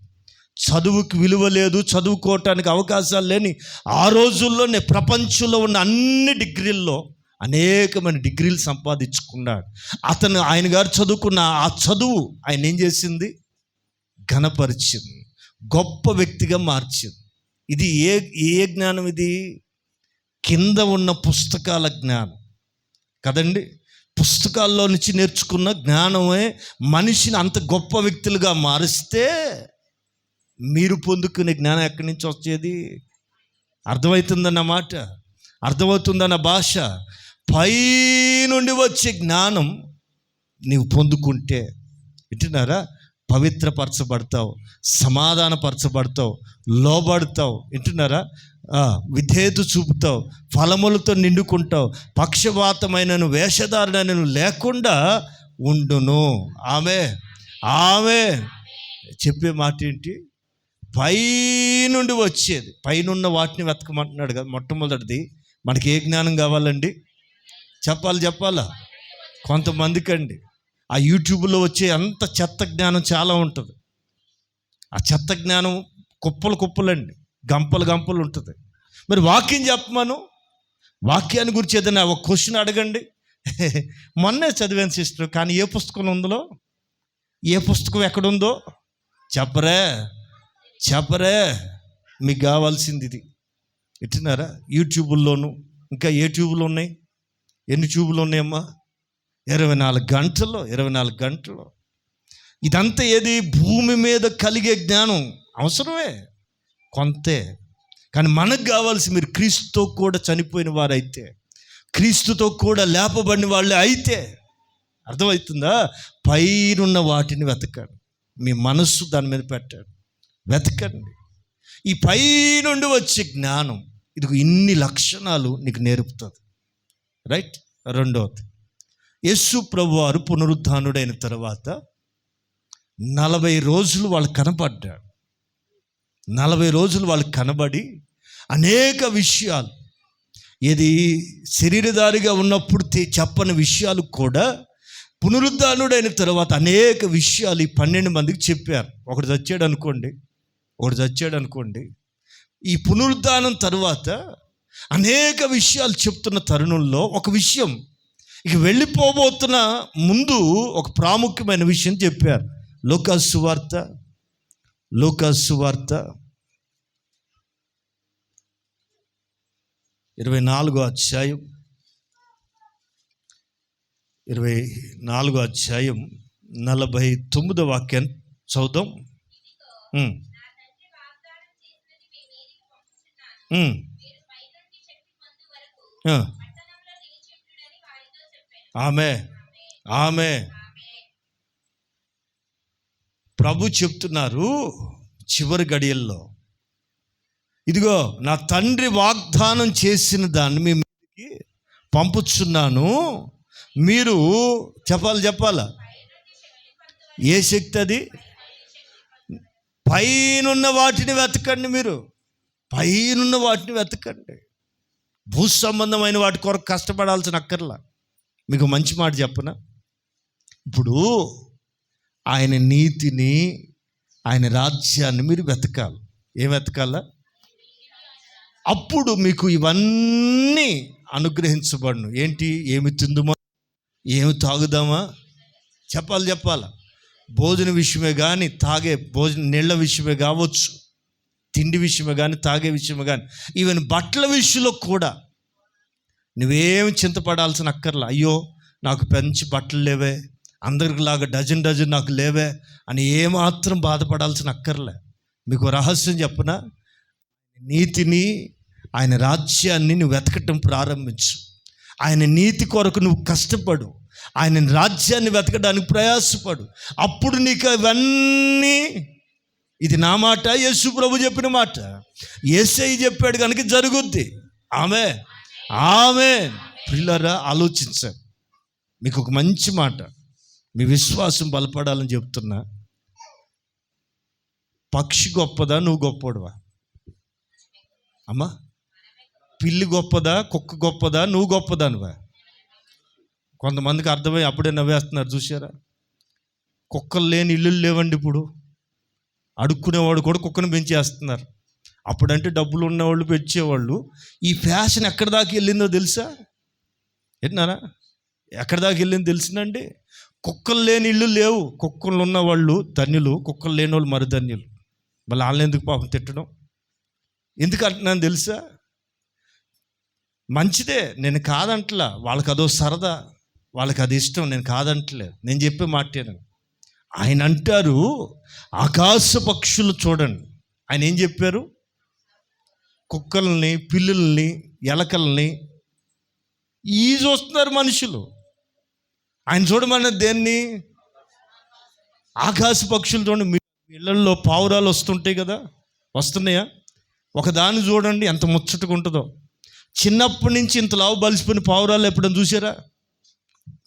చదువుకి విలువ లేదు, చదువుకోవటానికి అవకాశాలు లేని ఆ రోజుల్లోనే ప్రపంచంలో ఉన్న అన్ని డిగ్రీల్లో అనేకమైన డిగ్రీలు సంపాదించుకున్నాడు. ఆయన గారు చదువుకున్న ఆ చదువు ఆయన ఏం చేసింది? ఘనపరిచింది, గొప్ప వ్యక్తిగా మార్చింది. ఇది ఏ జ్ఞానం? ఇది కింద ఉన్న పుస్తకాల జ్ఞానం కదండి. పుస్తకాల్లో నుంచి నేర్చుకున్న జ్ఞానమే మనిషిని అంత గొప్ప వ్యక్తులుగా మారిస్తే, మీరు పొందుకునే జ్ఞానం ఎక్కడి నుంచి వచ్చేది? అర్థమవుతుందన్న మాట, అర్థమవుతుందన్న భాష. పై నుండి వచ్చే జ్ఞానం నీవు పొందుకుంటే, వింటున్నారా, పవిత్రపరచబడతావు, సమాధానపరచబడతావు, లోబడతావు. వింటున్నారా? విధేయత చూపుతావు, ఫలములతో నిండుకుంటావు, పక్షపాతమైనను వేషధారణను లేకుండా ఉండును. ఆమె చెప్పే మాట ఏంటి? పై నుండి వచ్చేది, పైనున్న వాటిని వెతకమంటున్నాడు కదా. మొట్టమొదటిది మనకి ఏ జ్ఞానం కావాలండి? చెప్పాలా? కొంతమందికి అండి ఆ యూట్యూబ్లో వచ్చే అంత చెత్త జ్ఞానం చాలా ఉంటుంది. ఆ చెత్త జ్ఞానం కుప్పలండి, గంపలు ఉంటుంది. మరి వాక్యం చెప్పమను, వాక్యాన్ని గురించి ఏదైనా ఒక క్వశ్చన్ అడగండి. మొన్నే చదివాను సిస్టర్, కానీ ఏ పుస్తకం ఉందో, ఏ పుస్తకం ఎక్కడుందో చెప్పరే. చెప్పరే, మీకు కావాల్సింది ఇది. ఎట్టినారా? యూట్యూబుల్లోను, ఇంకా ఏ ట్యూబులు ఉన్నాయి? ఎన్ని ట్యూబులు ఉన్నాయమ్మా? 24 గంటలు. ఇదంతా ఏది? భూమి మీద కలిగే జ్ఞానం అవసరమే, కొంతే. కానీ మనకు కావాల్సి, మీరు క్రీస్తుతో కూడా చనిపోయిన వారైతే, క్రీస్తుతో కూడా లేపబడిన వాళ్ళే అయితే, అర్థమవుతుందా? పైనున్న వాటిని వెతకండి. మీ మనస్సు దాని మీద పెట్టండి, వెతకండి. ఈ పై నుండి వచ్చే జ్ఞానం ఇది ఇన్ని లక్షణాలు నీకు నేర్పుతుంది. రైట్. రెండవది, యేసు ప్రభువారు పునరుద్ధానుడైన తర్వాత 40 రోజులు వాళ్ళు కనబడ్డాడు. 40 రోజులు వాళ్ళు కనబడి అనేక విషయాలు, ఇది శరీరధారిగా ఉన్నప్పుడు చెప్పని విషయాలు కూడా పునరుద్ధానుడైన తర్వాత అనేక విషయాలు ఈ 12 మందికి చెప్పారు. ఒకడు చచ్చాడు అనుకోండి. ఈ పునరుద్ధానం తర్వాత అనేక విషయాలు చెప్తున్న తరుణంలో ఒక విషయం, ఇక వెళ్ళిపోబోతున్న ముందు ఒక ప్రాముఖ్యమైన విషయం చెప్పారు. లూకాసు సువార్త 24వ అధ్యాయం 49వ వాక్యం చదువుదాం. ఆమె ప్రభు చెప్తున్నారు చివరి గడియల్లో, ఇదిగో నా తండ్రి వాగ్దానం చేసిన దాన్ని మీ మీదకి పంపుచున్నాను. మీరు చెప్పాలా? ఏ శక్తి అది? పైనున్న వాటిని వెతకండి. మీరు పైనున్న వాటిని వెతకండి. భూ సంబంధమైన వాటి కొరకు కష్టపడాల్సిన అక్కర్లా. మీకు మంచి మాట చెప్పనా? ఇప్పుడు ఆయన నీతిని, ఆయన రాజ్యాన్ని మీరు వెతకాలి. ఏం వెతకాలా? అప్పుడు మీకు ఇవన్నీ అనుగ్రహించబడును. ఏంటి? ఏమి తిందుమా, ఏమి తాగుదామా? చెప్పాలా? భోజన విషయమే కానీ, నీళ్ళ విషయమే కావచ్చు, తిండి విషయమే కానీ, తాగే విషయమే కానీ, ఈవెన్ బట్టల విషయంలో కూడా నువ్వేమి చింతపడాల్సిన అక్కర్లా. అయ్యో నాకు పెంచి బట్టలు లేవే, అందరికిలాగా డజన్ నాకు లేవే అని ఏమాత్రం బాధపడాల్సిన అక్కర్లే. మీకు రహస్యం చెప్పనా? నీతిని, ఆయన రాజ్యాన్ని నువ్వు వెతకటం ప్రారంభించు. ఆయన నీతి కొరకు నువ్వు కష్టపడు, ఆయన రాజ్యాన్ని వెతకడానికి ప్రయాసపడు. అప్పుడు నీకు ఇవన్నీ, ఇది నా మాట, యేసు ప్రభు చెప్పిన మాట, యేసయ్య చెప్పాడు కనుక జరుగుద్ది. ఆమె పిల్లరా, ఆలోచించారు. మీకు ఒక మంచి మాట, మీ విశ్వాసం బలపడాలని చెప్తున్నా. పక్షి గొప్పదా, నువ్వు గొప్పడువా? అమ్మా, పిల్లి గొప్పదా, కుక్క గొప్పదా, నువ్వు గొప్పదానివా? కొంతమందికి అర్థమై అప్పుడే నవ్వేస్తున్నారు, చూసారా? కుక్కలు లేని ఇల్లు లేవండి ఇప్పుడు. అడుక్కునేవాడు కూడా కుక్కను పెంచేస్తున్నారు. అప్పుడంటే డబ్బులు ఉన్నవాళ్ళు పెంచేవాళ్ళు. ఈ ఫ్యాషన్ ఎక్కడి దాకా వెళ్ళిందో తెలుసా? ఏంటన్నారా? ఎక్కడి దాకా వెళ్ళిందో తెలిసిందండి. కుక్కలు లేని ఇల్లు లేవు. కుక్కలు ఉన్నవాళ్ళు ధన్యులు, కుక్కలు లేని వాళ్ళు మరి ధన్యులు. మళ్ళీ వాళ్ళని ఎందుకు పాపం తిట్టడం? ఎందుకు అంటున్నాను తెలుసా? మంచిదే, నేను కాదంటలా. వాళ్ళకి అదో సరదా, వాళ్ళకి అది ఇష్టం, నేను కాదంటలేదు. నేను చెప్పే మాటేను. ఆయన అంటారు, ఆకాశ పక్షులు చూడండి. ఆయన ఏం చెప్పారు? కుక్కల్ని, పిల్లుల్ని, ఎలకల్ని ఈ చూస్తున్నారు మనుషులు. ఆయన చూడమన్నది దేన్ని? ఆకాశ పక్షులు చూడండి. మీ ఇళ్ళల్లో పావురాలు వస్తుంటాయి కదా, వస్తున్నాయా? ఒకదాన్ని చూడండి ఎంత ముచ్చటగా ఉంటుందో. చిన్నప్పటి నుంచి ఇంత లావు బలిసిపోయిన పావురాలు ఎప్పుడైనా చూసారా?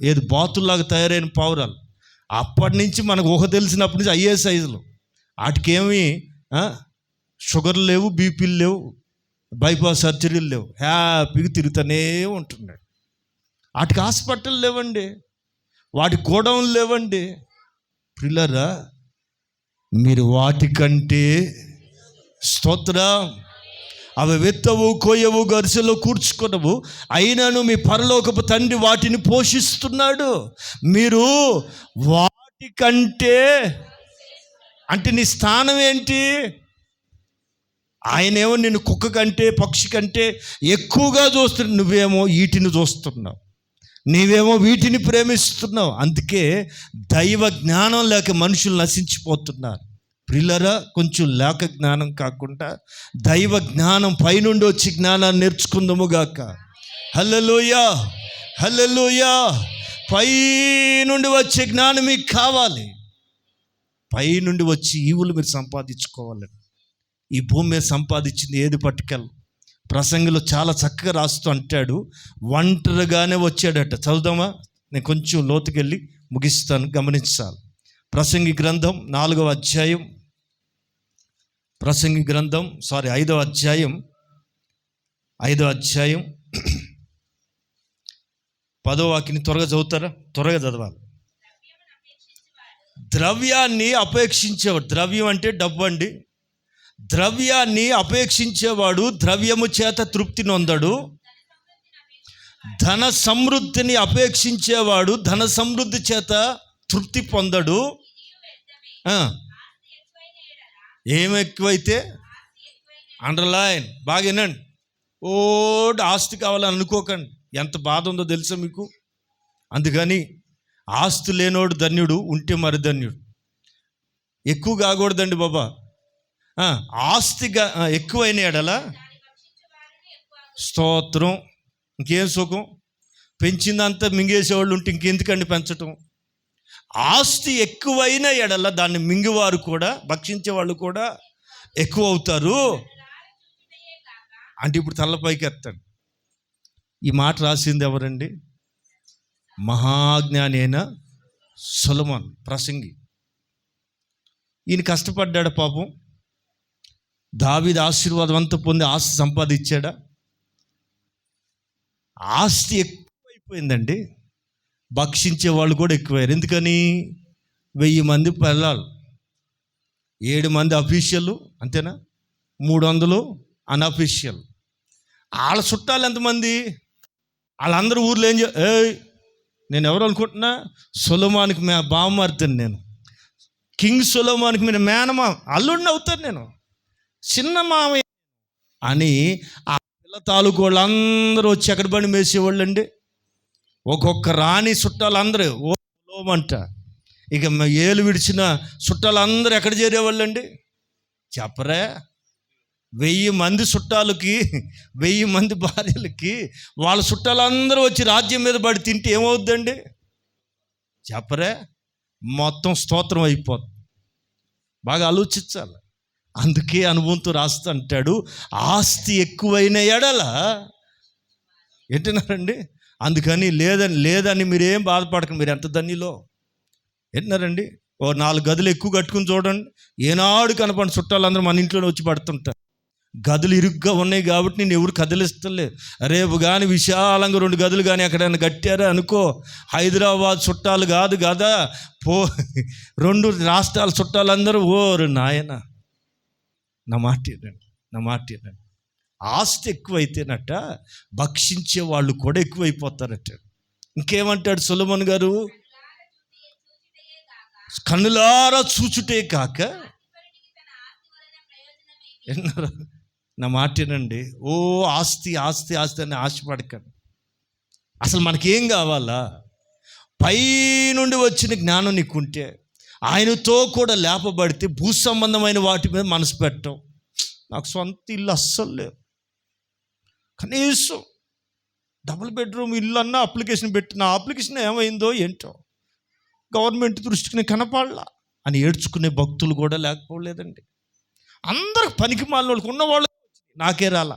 ఏది బాతుల్లాగా తయారైన పావురాలు. అప్పటి నుంచి మనకు ఊహ తెలిసినప్పటి నుంచి అయ్యే సైజులు. వాటికేమి షుగర్లు లేవు, బీపీలు లేవు, బైపాస్ సర్జరీలు లేవు, హ్యాపీగా తిరుగుతూనే ఉంటున్నాడు. వాటికి హాస్పిటల్ లేవండి, వాటి గోడౌన్లు లేవండి. పిల్లరా, మీరు వాటికంటే, స్తోత్రం, అవి విత్తవు, కోయవు, గరిసెలో కూర్చుకునవు, అయినను మీ పరలోకపు తండ్రి వాటిని పోషిస్తున్నాడు. మీరు వాటికంటే, అంటే నీ స్థానం ఏంటి? ఆయనేమో నిన్ను కుక్క కంటే పక్షి కంటే ఎక్కువగా చూస్తున్నావు, నువ్వేమో వీటిని చూస్తున్నావు, నీవేమో వీటిని ప్రేమిస్తున్నావు. అందుకే దైవ జ్ఞానం లేక మనుషులు నశించిపోతున్నారు. ప్రియులారా, కొంచెం లేక జ్ఞానం కాకుండా దైవ జ్ఞానం పైనుండి వచ్చి జ్ఞానాన్ని నేర్చుకుందాము గాక. హల్లెలూయా, హల్లెలూయా. పై నుండి వచ్చే జ్ఞానం మీకు కావాలి. పై నుండి వచ్చి ఈవులు మీరు సంపాదించుకోవాలి. ఈ భూమి మీద సంపాదించింది ఏది పట్టుకెళ్ళ. ప్రసంగిలో చాలా చక్కగా రాస్తూ అంటాడు, ఒంటరిగానే వచ్చాడట. చదువుదామా? నేను కొంచెం లోతుకెళ్ళి ముగిస్తాను, గమనించాలి. ప్రసంగి గ్రంథం 4వ అధ్యాయం, ప్రసంగి గ్రంథం 5వ అధ్యాయం 10వ వాక్యాన్ని త్వరగా చదువుతారా? త్వరగా చదవాలి. ద్రవ్యాన్ని అపేక్షించేవాడు, ద్రవ్యం అంటే డబ్బు అండి. ద్రవ్యాన్ని అపేక్షించేవాడు ద్రవ్యము చేత తృప్తి నొందడు. ధన సమృద్ధిని అపేక్షించేవాడు ధన సమృద్ధి చేత తృప్తి పొందడు. ఏమి ఎక్కువైతే, అండర్లైన్ బాగా వినండి, ఆస్తి కావాలని అనుకోకండి. ఎంత బాధ ఉందో తెలుసా మీకు? అందుకని ఆస్తి లేనోడు ధన్యుడు, ఉంటే మరి ధన్యుడు. ఎక్కువ కాకూడదండి బాబా. ఆస్తిగా ఎక్కువైన ఎడలా స్తోత్రం, ఇంకేం సుఖం. పెంచిందంతా మింగేసేవాళ్ళు ఉంటే ఇంకెందుకండి పెంచటం? ఆస్తి ఎక్కువైన ఎడల దాన్ని మింగివారు కూడా, భక్షించే వాళ్ళు కూడా ఎక్కువ అవుతారు. అంటే ఇప్పుడు తలపైకి ఎత్తాడు. ఈ మాట రాసింది ఎవరండి? మహాజ్ఞాని అయిన సొలొమోను, ప్రసంగి. ఈయన కష్టపడ్డాడు పాపం. దావీదు ఆశీర్వాదం అంతా పొంది ఆస్తి సంపాదించాడా? ఆస్తి ఎక్కువైపోయిందండి. భక్షించే వాళ్ళు కూడా ఎక్కువయ్యారు. ఎందుకని? 1000 మంది పిల్లలు, 7 మంది అఫీషియల్, అంతేనా? 300 అన్అఫీషియల్. వాళ్ళ చుట్టాలు ఎంతమంది? వాళ్ళందరూ ఊర్లో నేను ఎవరు అనుకుంటున్నా? సొలొమోనుకి బావమర్దిని నేను. కింగ్ సొలొమోనుకి మీరు మేనమా, అల్లుడిని అవుతాను నేను, చిన్న మామయ్య అని. ఆ పిల్ల తాలూకు వాళ్ళందరూ వచ్చి ఎక్కడ బండి మేసేవాళ్ళు అండి. ఒక్కొక్క రాణి చుట్టాలందరూ ఓమంట. ఇక ఏలు విడిచిన చుట్టాలందరూ ఎక్కడ చేరేవాళ్ళండి? చెప్పరే. 1000 మంది చుట్టాలకి, 1000 మంది భార్యలకి వాళ్ళ చుట్టాలందరూ వచ్చి రాజ్యం మీద పడి తింటే ఏమవుద్దండి? చెప్పరే. మొత్తం స్తోత్రం అయిపోతుంది. బాగా ఆలోచించాలి. అందుకే అనుభవంతో రాస్తా అంటాడు, ఆస్తి ఎక్కువైన ఎడల ఏంటన్నారండి? అందుకని లేదని మీరేం బాధపడకండి. మీరు ఎంత ధన్యులో ఏంటన్నారండి? 4 గదులు ఎక్కువ కట్టుకుని చూడండి, ఏనాడు కనపడి చుట్టాలందరూ మన ఇంట్లోనే వచ్చి పడుతుంటారు. గదులు ఇరుగ్గా ఉన్నాయి కాబట్టి నేను ఎవరు కదిలిస్తలేదు. రేపు కానీ విశాలంగా 2 గదులు కానీ ఎక్కడైనా కట్టారా అనుకో, హైదరాబాద్ చుట్టాలు కాదు కదా, 2 రాష్ట్రాల చుట్టాలందరూ ఓరు నాయన. నా మాట ఏంటండి? ఆస్తి ఎక్కువైతేనట భక్షించే వాళ్ళు కూడా ఎక్కువైపోతారట. ఇంకేమంటాడు సొలొమోను గారు? కన్నులారా చూచుటే కాక. నా మాట ఏనండి, ఆస్తి ఆస్తి ఆస్తి అని ఆశపడకండి. అసలు మనకేం కావాలా? పై నుండి వచ్చిన జ్ఞానం నీకుంటే, ఆయనతో కూడా లేపబడితే భూ సంబంధమైన వాటి మీద మనసు పెట్టం. నాకు సొంత ఇల్లు అస్సలు లేదు, కనీసం డబుల్ బెడ్రూమ్ ఇల్లు అన్న అప్లికేషన్ పెట్టిన అప్లికేషన్ ఏమైందో ఏంటో, గవర్నమెంట్ దృష్టికి నేను కనపడలా అని ఏడ్చుకునే భక్తులు కూడా లేకపోలేదండి. అందరూ పనికి మాలిన వాళ్ళకి ఉన్నవాళ్ళు, నాకే రాలా.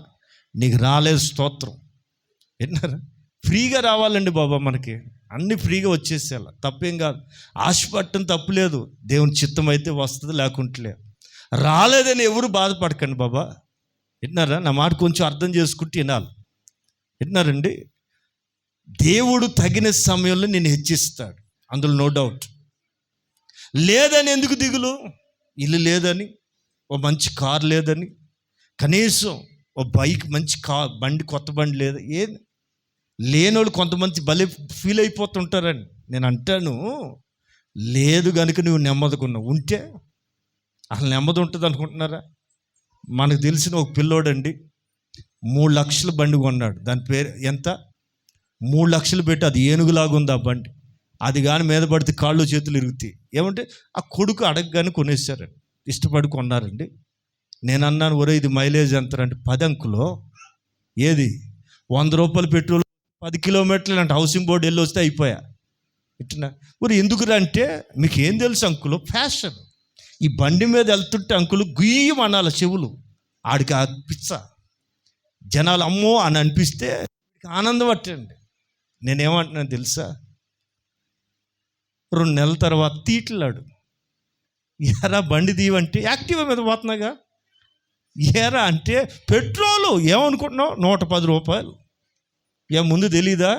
నీకు రాలేదు, స్తోత్రం. విన్నారా? ఫ్రీగా రావాలండి బాబా, మనకి అన్నీ ఫ్రీగా వచ్చేసేలా, తప్పేం కాదు. ఆశపడటం తప్పు లేదు, దేవుని చిత్తం అయితే వస్తుంది, లేకుంటే రాలేదని ఎవరు బాధపడకండి బాబా. విన్నారా? నా మాట కొంచెం అర్థం చేసుకుంటే వినాలి. విన్నారండి? దేవుడు తగిన సమయంలో నేను హెచ్చిస్తాడు, అందులో నో డౌట్. లేదని ఎందుకు దిగులు? ఇల్లు లేదని, ఓ మంచి కారు లేదని, కనీసం ఓ బైక్ మంచి బండి, కొత్త బండి లేదు. ఏది లేనోళ్ళు కొంతమంది భలే ఫీల్ అయిపోతుంటారండి. నేను అంటాను, లేదు కనుక నువ్వు నెమ్మదిగా ఉన్నావు. ఉంటే అసలు నెమ్మది ఉంటుంది అనుకుంటున్నారా? మనకు తెలిసిన ఒక పిల్లోడండి 3 లక్షల బండి కొన్నాడు. దాని పేరు ఎంత? 3 లక్షలు పెట్టి, అది ఏనుగులాగా ఉంది ఆ బండి. అది కానీ మీద పడితే కాళ్ళు చేతులు ఇరుగుతాయి. ఏమంటే ఆ కొడుకు అడగగానే కొనేసారండి, ఇష్టపడి కొన్నారండి. నేను అన్నాను, ఒరే ఇది మైలేజ్ ఎంత అంటే 10 అంకులో. ఏది 100 రూపాయలు పెట్రోల్ 10 కిలోమీటర్లు అంటే హౌసింగ్ బోర్డు వెళ్ళి వస్తే అయిపోయా. ఇట్లా మరి ఎందుకురా అంటే, మీకు ఏం తెలుసు అంకులు, ఫ్యాషన్. ఈ బండి మీద వెళ్తుంటే అంకులు గుయ్యం అనాలి చెవులు. ఆడికి ఆ పిచ్చ. జనాలు అమ్మో అని అనిపిస్తే ఆనందం పట్టండి. నేనేమంటున్నాను తెలుసా, 2 నెలల తర్వాత తీట్లాడు. ఏరా బండి దీవంటే యాక్టివా మీద పోతున్నాగా. ఏరా అంటే పెట్రోలు ఏమనుకుంటున్నావు 110 రూపాయలు. ముందు తెలీదా?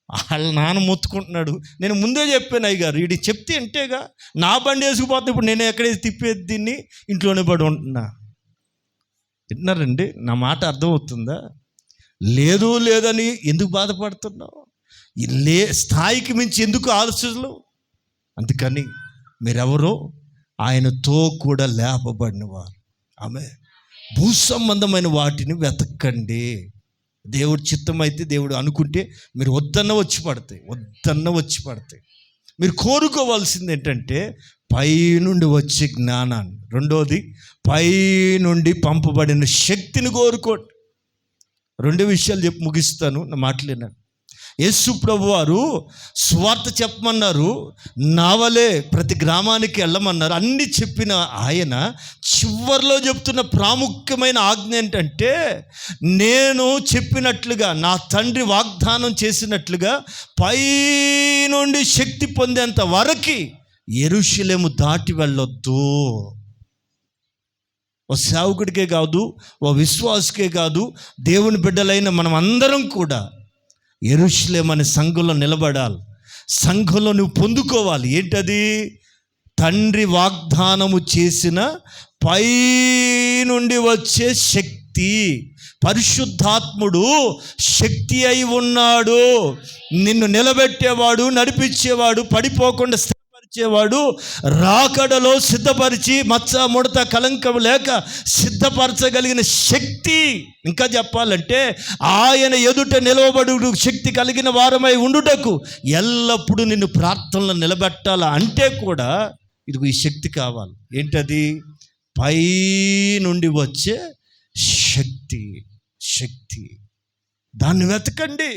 వాళ్ళ నాన్న మొత్తుకుంటున్నాడు. నేను ముందే చెప్పాను, అయ్యగారు వీడి చెప్తే అంటేగా, నా బండి వేసుకుపోతే ఇప్పుడు నేను ఎక్కడేసి తిప్పేది, దీన్ని ఇంట్లోనే పడి ఉంటున్నా. విన్నారండి? నా మాట అర్థమవుతుందా? లేదు లేదని ఎందుకు బాధపడుతున్నావు? స్థాయికి మించి ఎందుకు ఆలోచనలు? అందుకని మీరెవరో ఆయనతో కూడా లేపబడినవారు. ఆమె భూ సంబంధమైన వాటిని వెతకండి. దేవుడు చిత్తం అయితే, దేవుడు అనుకుంటే మీరు వద్దన్న వచ్చి పడతాయి. మీరు కోరుకోవాల్సింది ఏంటంటే పైనుండి వచ్చే జ్ఞానాన్ని. రెండోది, పైనుండి పంపబడిన శక్తిని కోరుకోండి. 2 విషయాలు చెప్పి ముగిస్తాను, నా మాటలేనండి. యేసు ప్రభు వారు సువార్త చెప్పమన్నారు, నావలే ప్రతి గ్రామానికి వెళ్ళమన్నారు. అన్నీ చెప్పిన ఆయన చివరిలో చెప్తున్న ప్రాముఖ్యమైన ఆజ్ఞ ఏంటంటే, నేను చెప్పినట్లుగా, నా తండ్రి వాగ్దానం చేసినట్లుగా పైనుండి శక్తి పొందేంత వరకు యెరూషలేము దాటి వెళ్ళొద్దు. ఓ సేవకుడికే కాదు, ఓ విశ్వాసకే కాదు, దేవుని బిడ్డలైన మనం అందరం కూడా యెరూషలేము అనే సంఘంలో నిలబడాలి. సంఘంలో నువ్వు పొందుకోవాలి. ఏంటది? తండ్రి వాగ్దానము చేసిన పై నుండి వచ్చే శక్తి. పరిశుద్ధాత్ముడు శక్తి అయి ఉన్నాడు. నిన్ను నిలబెట్టేవాడు, నడిపించేవాడు, పడిపోకుండా స్థిరపరిచేవాడు, రాకడలో సిద్ధపరిచి మచ్చ ముడత కలంకం లేక సిద్ధపరచగలిగిన శక్తి. ఇంకా చెప్పాలంటే ఆయన ఎదుట నిలవబడు శక్తి కలిగిన వారమై ఉండుటకు ఎల్లప్పుడూ నిన్ను ప్రార్థనలో నిలబెట్టాలా అంటే కూడా ఇదిగో ఈ శక్తి కావాలి. ఏంటది? పై నుండి వచ్చే శక్తి. దాన్ని వెతకండి,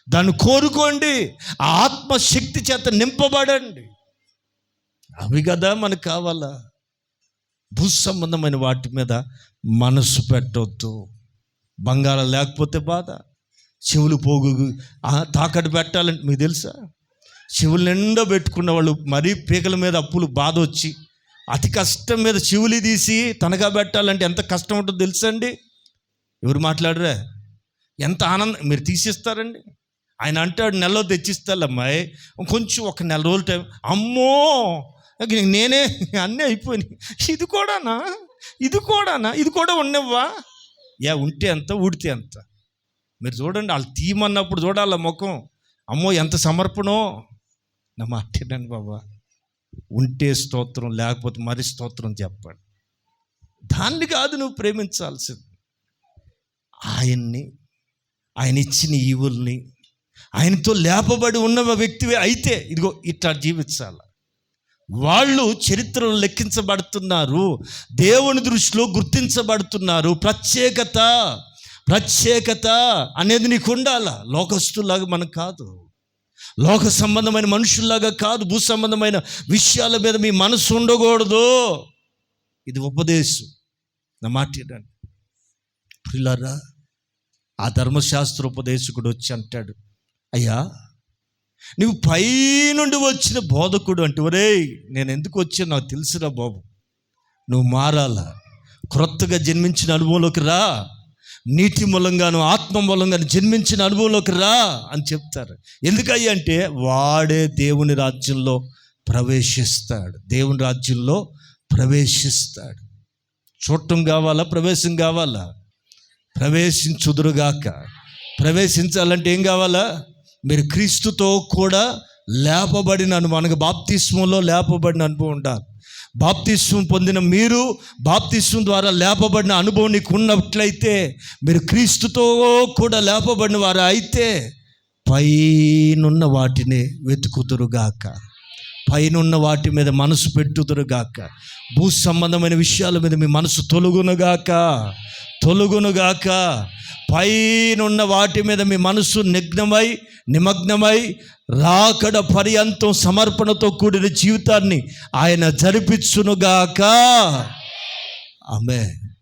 దాన్ని కోరుకోండి, ఆ ఆత్మశక్తి చేత నింపబడండి. అవి కదా మనకు కావాలా. భూ సంబంధమైన వాటి మీద మనసు పెట్టవద్దు. బంగారం లేకపోతే బాధ, చెవులు పోగు తాకట్టు పెట్టాలంటే మీకు తెలుసా, చెవులు నిండా పెట్టుకున్న వాళ్ళు మరీ పీకల మీద అప్పులు బాధ వచ్చి అతి కష్టం మీద చెవులు తీసి తనగా పెట్టాలంటే ఎంత కష్టం ఉంటుందో తెలుసా అండి? ఎవరు మాట్లాడరా? ఎంత ఆనందం. మీరు తీసిస్తారండి. ఆయన అంటాడు, నెలలో తెచ్చిస్తాలమ్మాయి, కొంచెం 1 నెల రోజుల టైం. అమ్మో నేనే అన్నీ అయిపోయినాయి. ఇది కూడా ఉన్నవ్వా? ఉంటే ఎంత, ఊడితే ఎంత. మీరు చూడండి, వాళ్ళు తీయమన్నప్పుడు చూడాల ముఖం. అమ్మో ఎంత సమర్పణో. నా మాట్లాడండి బాబా. ఉంటే స్తోత్రం, లేకపోతే మరి స్తోత్రం చెప్పండి. దాన్ని కాదు నువ్వు ప్రేమించాల్సింది, ఆయన్ని, ఆయన ఇచ్చిన ఈవుల్ని. ఆయనతో లేపబడి ఉన్న వ్యక్తివే అయితే ఇదిగో ఇట్లా జీవించాలి. వాళ్ళు చరిత్రలో లెక్కించబడుతున్నారు, దేవుని దృష్టిలో గుర్తించబడుతున్నారు. ప్రత్యేకత అనేది నీకు ఉండాలా. లోకస్తులాగా మనం కాదు, లోక సంబంధమైన మనుషుల్లాగా కాదు, భూ సంబంధమైన విషయాల మీద మీ మనసు ఉండకూడదు. ఇది ఉపదేశం. నా మాట్లాడండి పిల్లరా. ఆ ధర్మశాస్త్ర ఉపదేశకుడు వచ్చి అంటాడు, అయ్యా నువ్వు పై నుండి వచ్చిన బోధకుడు అంటే, ఒరేయ్ నేను ఎందుకు వచ్చా నాకు తెలుసురా బాబు, నువ్వు మారాలా, క్రొత్తగా జన్మించిన అనుభవంలోకి రా, నీటి మూలంగాను ఆత్మ మూలంగాను జన్మించిన అనుభవంలోకి రా అని చెప్తారు. ఎందుకయ్యా అంటే వాడే దేవుని రాజ్యంలో ప్రవేశిస్తాడు. దేవుని రాజ్యంలో ప్రవేశిస్తాడు. చూడటం కావాలా, ప్రవేశం కావాలా? ప్రవేశించుదురుగాక. ప్రవేశించాలంటే ఏం కావాలా? మీరు క్రీస్తుతో కూడా లేపబడిన, మనకు బాప్తిస్మంలో లేపబడిన అనుభవం ఉండాలి. బాప్తిస్వం పొందిన మీరు, బాప్తిస్వం ద్వారా లేపబడిన అనుభవం నీకు ఉన్నట్లయితే, మీరు క్రీస్తుతో కూడా లేపబడిన వారు అయితే పైనున్న వాటిని వెతుకుదురుగాక, పైనున్న వాటి మీద మనసు పెట్టుదురుగాక. భూ సంబంధమైన విషయాల మీద మీ మనసు తొలగునుగాక. పైనున్న వాటి మీద మీ మనసు నిమగ్నమై రాకడ పర్యంతం సమర్పణతో కూడిన జీవితాన్ని ఆయన జరిపించునుగాక. ఆమేన్.